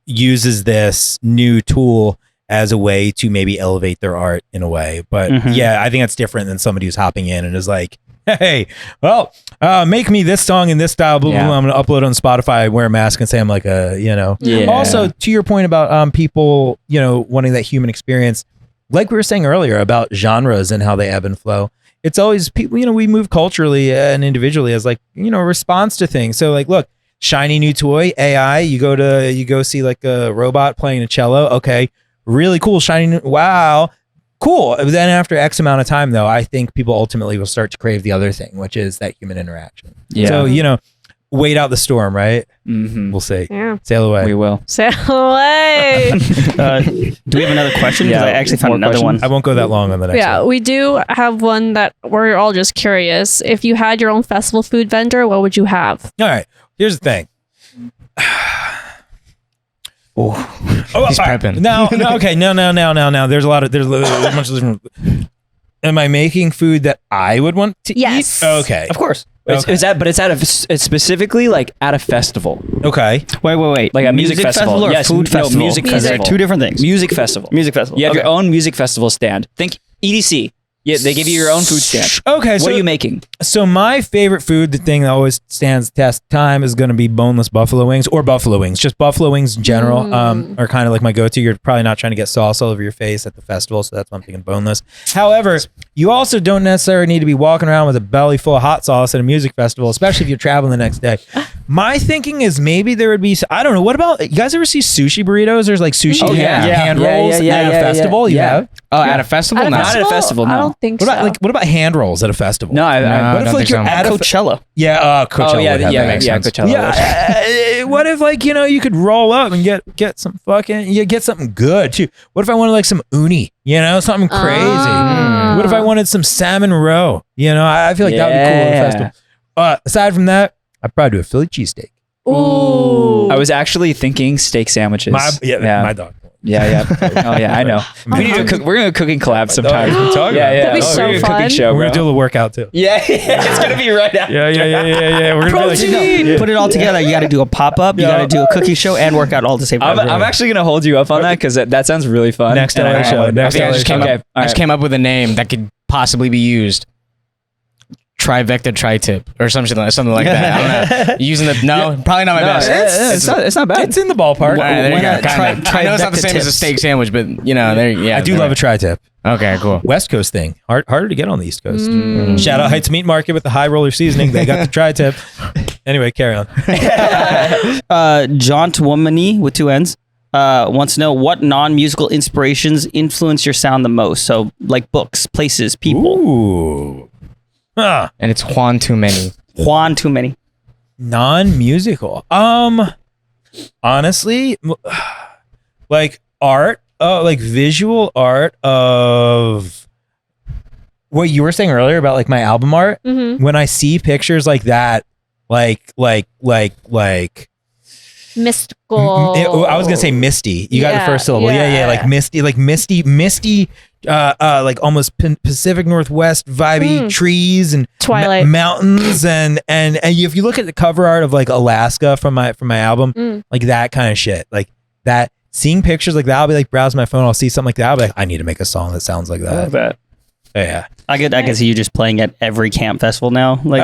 Speaker 2: uses this new tool as a way to maybe elevate their art in a way. But yeah, I think that's different than somebody who's hopping in and is like, hey, well, make me this song in this style. Blah, blah, blah. I'm going to upload on Spotify, wear a mask, and say I'm like a, you know. Yeah. Also, to your point about people, you know, wanting that human experience, like we were saying earlier about genres and how they ebb and flow. It's always people, you know, we move culturally and individually as like, you know, a response to things. So like, look, shiny new toy, AI, you go see like a robot playing a cello. Okay, really cool, shiny, wow, cool. But then after X amount of time though, I think people ultimately will start to crave the other thing, which is that human interaction. Yeah. So, you know, wait out the storm, right? We'll see. Yeah. Sail away.
Speaker 4: We will.
Speaker 3: Sail away.
Speaker 1: Do we have another question? Because I actually found another one.
Speaker 2: I won't go that long on the next one.
Speaker 3: Yeah, we do have one that we're all just curious. If you had your own festival food vendor, what would you have?
Speaker 2: All right. Here's the thing.
Speaker 6: He's prepping.
Speaker 2: No. There's a bunch of different. Am I making food that I would want to eat? Okay.
Speaker 1: Of course.
Speaker 4: Okay. It's specifically like at a festival.
Speaker 2: Okay.
Speaker 1: Wait.
Speaker 4: Like a music festival
Speaker 1: or food festival?
Speaker 4: No, music festival.
Speaker 1: Two different things.
Speaker 4: Music festival.
Speaker 1: You
Speaker 4: have your own music festival stand. Think EDC. Yeah, they give you your own food stand.
Speaker 2: Okay,
Speaker 4: what are you making?
Speaker 2: So my favorite food, the thing that always stands the test of time, is going to be boneless buffalo wings or buffalo wings. Just buffalo wings in general are kind of like my go-to. You're probably not trying to get sauce all over your face at the festival, so that's why I'm thinking boneless. However, you also don't necessarily need to be walking around with a belly full of hot sauce at a music festival, especially if you're traveling the next day. My thinking is maybe there would be, I don't know, what about, you guys ever see sushi burritos? There's like sushi hand rolls at a festival. You have?
Speaker 6: Oh, at a festival?
Speaker 4: Not at a festival, no.
Speaker 3: I don't think so.
Speaker 2: What about hand rolls at a festival?
Speaker 4: No,
Speaker 2: what if like you're at
Speaker 1: Coachella?
Speaker 2: Coachella.
Speaker 4: Oh yeah, Coachella.
Speaker 2: Yeah. What if like, you know, you could roll up and get some get something good too? What if I wanted like some uni? You know, something crazy. What if I wanted some salmon roe? You know, I feel like that would be cool at a festival. Aside from that, I'd probably do a Philly cheesesteak.
Speaker 3: Ooh.
Speaker 4: I was actually thinking steak sandwiches.
Speaker 2: My dog.
Speaker 4: Yeah. Oh yeah, I know. We need to cook. We're gonna cooking collab sometime.
Speaker 3: That'd be so fun.
Speaker 4: Cooking show,
Speaker 2: we're gonna do a workout too.
Speaker 4: Yeah, it's gonna be right now.
Speaker 2: Yeah. We're gonna
Speaker 1: put it all together. You got to do a pop up. You got to do a cookie show and work out all at the same time.
Speaker 4: I'm actually gonna hold you up on that because that sounds really fun.
Speaker 2: Next LA show.
Speaker 6: I just came up with a name that could possibly be used. Trivecta tri-tip or something like that. I don't know. Using probably not my best.
Speaker 4: It's not bad.
Speaker 2: It's in the ballpark.
Speaker 6: There you go. I know it's not the same as a steak sandwich, but you know,
Speaker 2: I do love a tri-tip.
Speaker 6: Okay, cool.
Speaker 2: West Coast thing. Harder to get on the East Coast. Shout out Heights Meat Market with the high roller seasoning. They got the tri-tip. Anyway, carry on.
Speaker 1: Jaunt Womany with 2 N's wants to know what non-musical inspirations influence your sound the most. So like books, places, people.
Speaker 2: Ooh.
Speaker 6: And it's Juan Too Many.
Speaker 2: Non-musical. Honestly, like art, like visual art of what you were saying earlier about like my album art. When I see pictures like that, like
Speaker 3: mystical.
Speaker 2: I was gonna say misty. You got the first syllable. Yeah, like misty, like almost Pacific Northwest vibey trees and
Speaker 3: Twilight
Speaker 2: mountains and if you look at the cover art of like Alaska from my album, like that kind of shit, like that. Seeing pictures like that, I'll be like browsing my phone, I'll see something like that, I'll be like, I need to make a song that sounds like that.
Speaker 1: I love that.
Speaker 2: Yeah,
Speaker 1: I can see you just playing at every camp festival now. Like,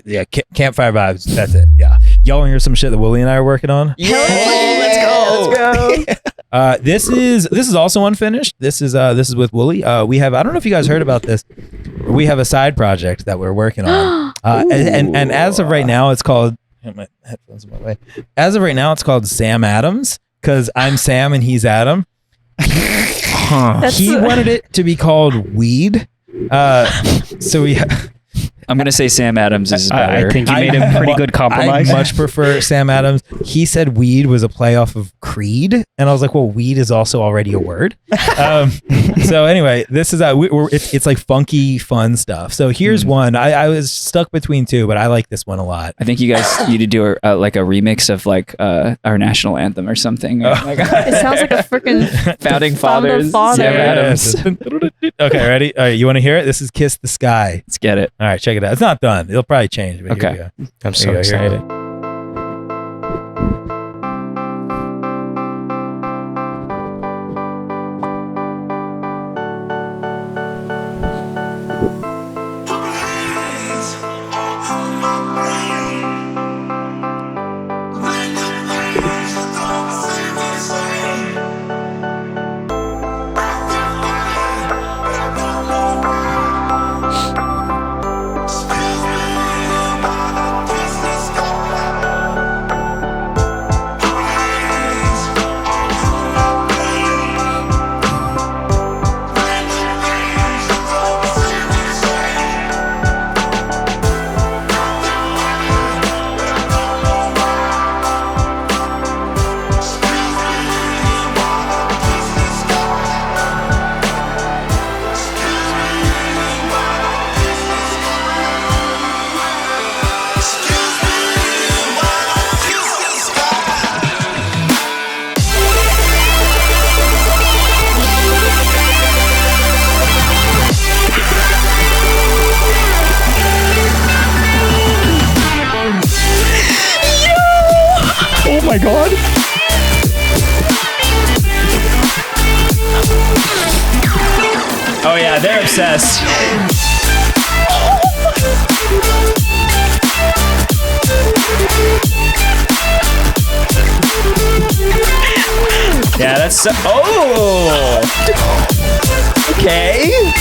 Speaker 2: yeah. Campfire vibes. That's it. Yeah, y'all want to hear some shit that Wooli and I are working on?
Speaker 6: Yeah, let's go.
Speaker 2: This is also unfinished. This is with Wooli. We have, I don't know if you guys heard about this. We have a side project that we're working on. And as of right now, it's called. My headphones in my way. As of right now, it's called Sam Adams because I'm Sam and he's Adam. He wanted it to be called Weed. So we.
Speaker 4: I'm gonna say Sam Adams is better.
Speaker 1: I think you made a pretty good compromise.
Speaker 2: I much prefer Sam Adams. He said weed was a playoff of Creed, and I was like, well, weed is also already a word. So anyway, this is it's like funky, fun stuff. So here's one. I was stuck between two, but I like this one a lot.
Speaker 4: I think you guys need to do like a remix of like our national anthem or something.
Speaker 3: It sounds like a freaking
Speaker 4: founding fathers.
Speaker 3: Sam
Speaker 4: Adams.
Speaker 2: Okay, ready? All right, you want to hear it? This is "Kiss the Sky."
Speaker 4: Let's get it.
Speaker 2: All right, check it out. It's not done. It'll probably change. But
Speaker 4: okay.
Speaker 2: Here we go.
Speaker 6: I'm so excited.
Speaker 1: my god.
Speaker 4: Oh yeah, they're obsessed. Yeah, that's so, oh. Okay.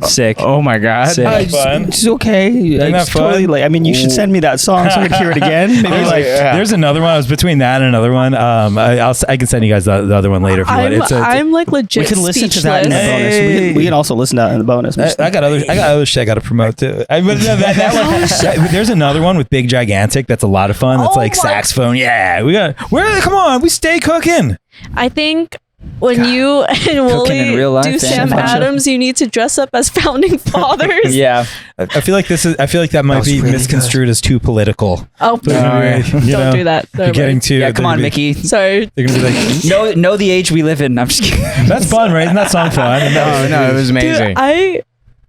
Speaker 4: Sick.
Speaker 6: Oh my god.
Speaker 4: Sick.
Speaker 1: It's okay. It's
Speaker 2: fun?
Speaker 1: totally like, I mean, you should send me that song so I can hear it again. Maybe like
Speaker 2: there's another one. I was between that and another one. I can send you guys the other one later if you want.
Speaker 3: I'm like legit.
Speaker 1: we can listen to that in the
Speaker 3: speechless.
Speaker 1: bonus. We can also listen to that in the bonus.
Speaker 2: I got other shit I got to promote too. There's another one with Big Gigantic that's a lot of fun. That's like saxophone. Yeah, come on, we stay cooking.
Speaker 3: I think when you and Wooli do Sam Adams, you need to dress up as founding fathers.
Speaker 4: Yeah,
Speaker 2: I feel like that might be misconstrued as too political.
Speaker 3: Oh, don't do that.
Speaker 2: You're getting too.
Speaker 4: Yeah, come on, Mickey.
Speaker 3: Sorry.
Speaker 2: They're gonna be like,
Speaker 4: know the age we live in. I'm just kidding.
Speaker 2: That's fun, right? Isn't that song fun?
Speaker 6: No, it was amazing.
Speaker 3: Dude, I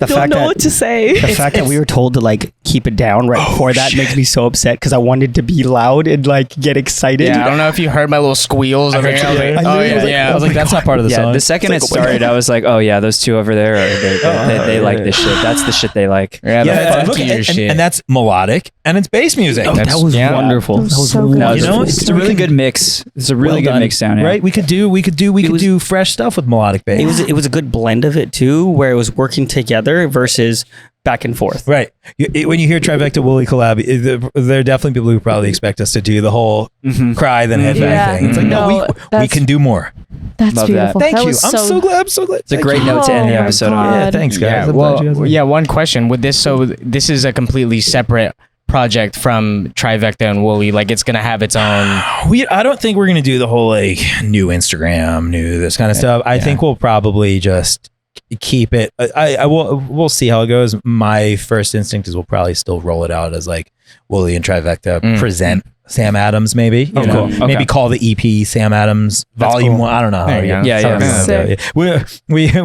Speaker 3: don't know what to say.
Speaker 1: The fact that we were told to like keep it down right before that makes me so upset because I wanted to be loud and like get excited.
Speaker 6: Yeah, I don't know if you heard my little squeals. I
Speaker 2: was like, that's not part of the song.
Speaker 4: The second it started, I was like, oh yeah, those two over there, they like this shit. That's the shit they like.
Speaker 2: Yeah, and that's melodic and it's bass music.
Speaker 1: That was wonderful.
Speaker 3: That was so good.
Speaker 4: It's a really good mix. It's a really good mix down here.
Speaker 2: Right? We could do fresh stuff with melodic bass.
Speaker 1: It was a good blend of it too, where it was working together versus back and forth.
Speaker 2: Right. When you hear Trivecta Wooli collab, there are definitely people who probably expect us to do the whole cry then headbang thing. It's like, no, we can do more.
Speaker 3: That's
Speaker 4: Love
Speaker 3: beautiful.
Speaker 2: Thank
Speaker 3: That
Speaker 2: you.
Speaker 3: was
Speaker 2: I'm so glad. I'm so glad.
Speaker 4: It's a great note to end the episode on.
Speaker 2: Yeah, thanks guys.
Speaker 6: One question. This is a completely separate project from Trivecta and Wooli. Like it's gonna have its own.
Speaker 2: I don't think we're gonna do the whole like new Instagram, new this kind of stuff. I think we'll probably just keep it. We'll see how it goes. My first instinct is we'll probably still roll it out as like Wooli and Trivecta present Sam Adams, maybe.
Speaker 4: Cool.
Speaker 2: Maybe call the EP Sam Adams Volume 1. I don't know.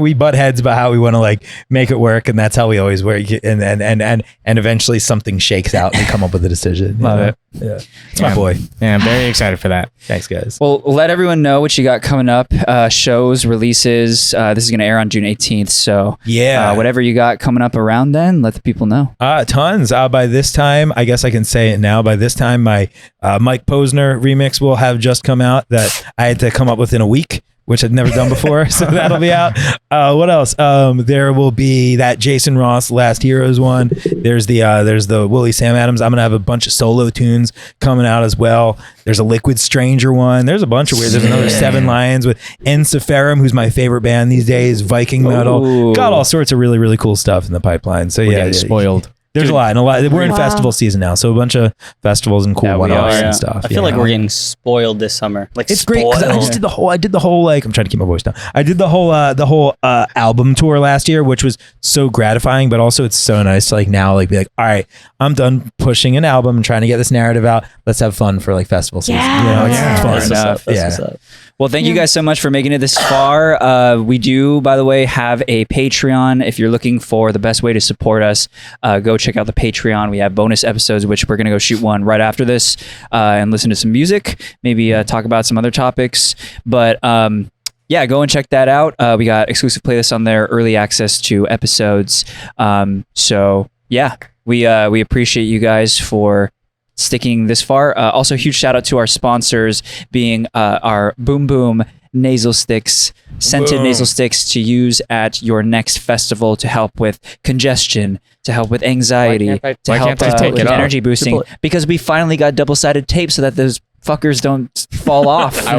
Speaker 2: We butt heads about how we want to like make it work, and that's how we always work. And eventually something shakes out and we come up with a decision.
Speaker 6: Love it.
Speaker 2: Yeah, it's my boy.
Speaker 6: Yeah, I'm very excited for that.
Speaker 2: Thanks, guys.
Speaker 4: Well, let everyone know what you got coming up. Shows, releases. This is going to air on June 18th. So whatever you got coming up around then, let the people know.
Speaker 2: Tons. By this time, I guess I can say it now. By this time, my Mike Posner remix will have just come out that I had to come up with in a week, which I'd never done before. So that'll be out. What else? There will be that Jason Ross Last Heroes one. There's the Wooli Sam Adams. I'm gonna have a bunch of solo tunes coming out as well. There's a Liquid Stranger one. There's a bunch of weird. There's another Seven Lions with Ensiferum, who's my favorite band these days. Viking metal.
Speaker 4: Ooh.
Speaker 2: Got all sorts of really, really cool stuff in the pipeline. So yeah,
Speaker 6: spoiled.
Speaker 2: There's a lot. We're in festival season now, so a bunch of festivals and cool one-offs and stuff.
Speaker 1: I feel like we're getting spoiled this summer. Like
Speaker 2: it's great because I did the whole like I'm trying to keep my voice down. I did the whole album tour last year, which was so gratifying, but also it's so nice to like now like be like, all right, I'm done pushing an album and trying to get this narrative out. Let's have fun for like festival season. It's fun.
Speaker 4: Well, thank you guys so much for making it this far. We do, by the way, have a Patreon. If you're looking for the best way to support us, go check out the Patreon. We have bonus episodes, which we're going to go shoot one right after this and listen to some music, maybe talk about some other topics. But yeah, go and check that out. We got exclusive playlists on there, early access to episodes. So yeah, we appreciate you guys for sticking this far. Also, huge shout out to our sponsors, being our BoomBoom nasal sticks, scented nasal sticks to use at your next festival to help with congestion, to help with anxiety, to help with energy boosting. Because we finally got double-sided tape so that those fuckers don't fall off.
Speaker 6: I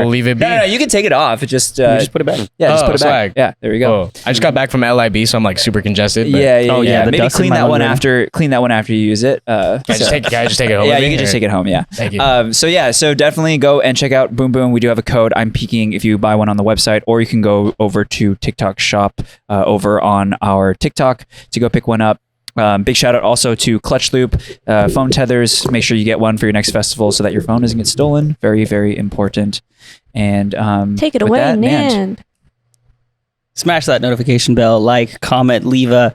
Speaker 6: will leave it be.
Speaker 4: No, you can take it off. Just
Speaker 1: put it back.
Speaker 4: Yeah, just put it back. Yeah, there we go.
Speaker 6: I just got back from LIB, so I'm like super congested. But
Speaker 4: Yeah. Maybe clean that one after. Clean that one after you use it.
Speaker 6: Can I just take it home?
Speaker 4: Yeah, you can just take it home. Yeah.
Speaker 6: Thank you.
Speaker 4: So definitely go and check out BoomBoom. We do have a code. I'm peeking if you buy one on the website, or you can go over to TikTok Shop over on our TikTok to go pick one up. Big shout out also to ClutchLoop, phone tethers. Make sure you get one for your next festival so that your phone doesn't get stolen. Very, very important. And
Speaker 3: take it away, Nan.
Speaker 1: Smash that notification bell, like, comment, leave a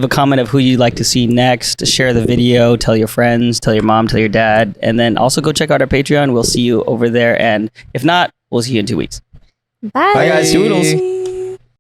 Speaker 1: comment of who you'd like to see next. Share the video, tell your friends, tell your mom, tell your dad, and then also go check out our Patreon. We'll see you over there, and if not, we'll see you in 2 weeks.
Speaker 3: Bye.
Speaker 1: Bye guys. Doodles.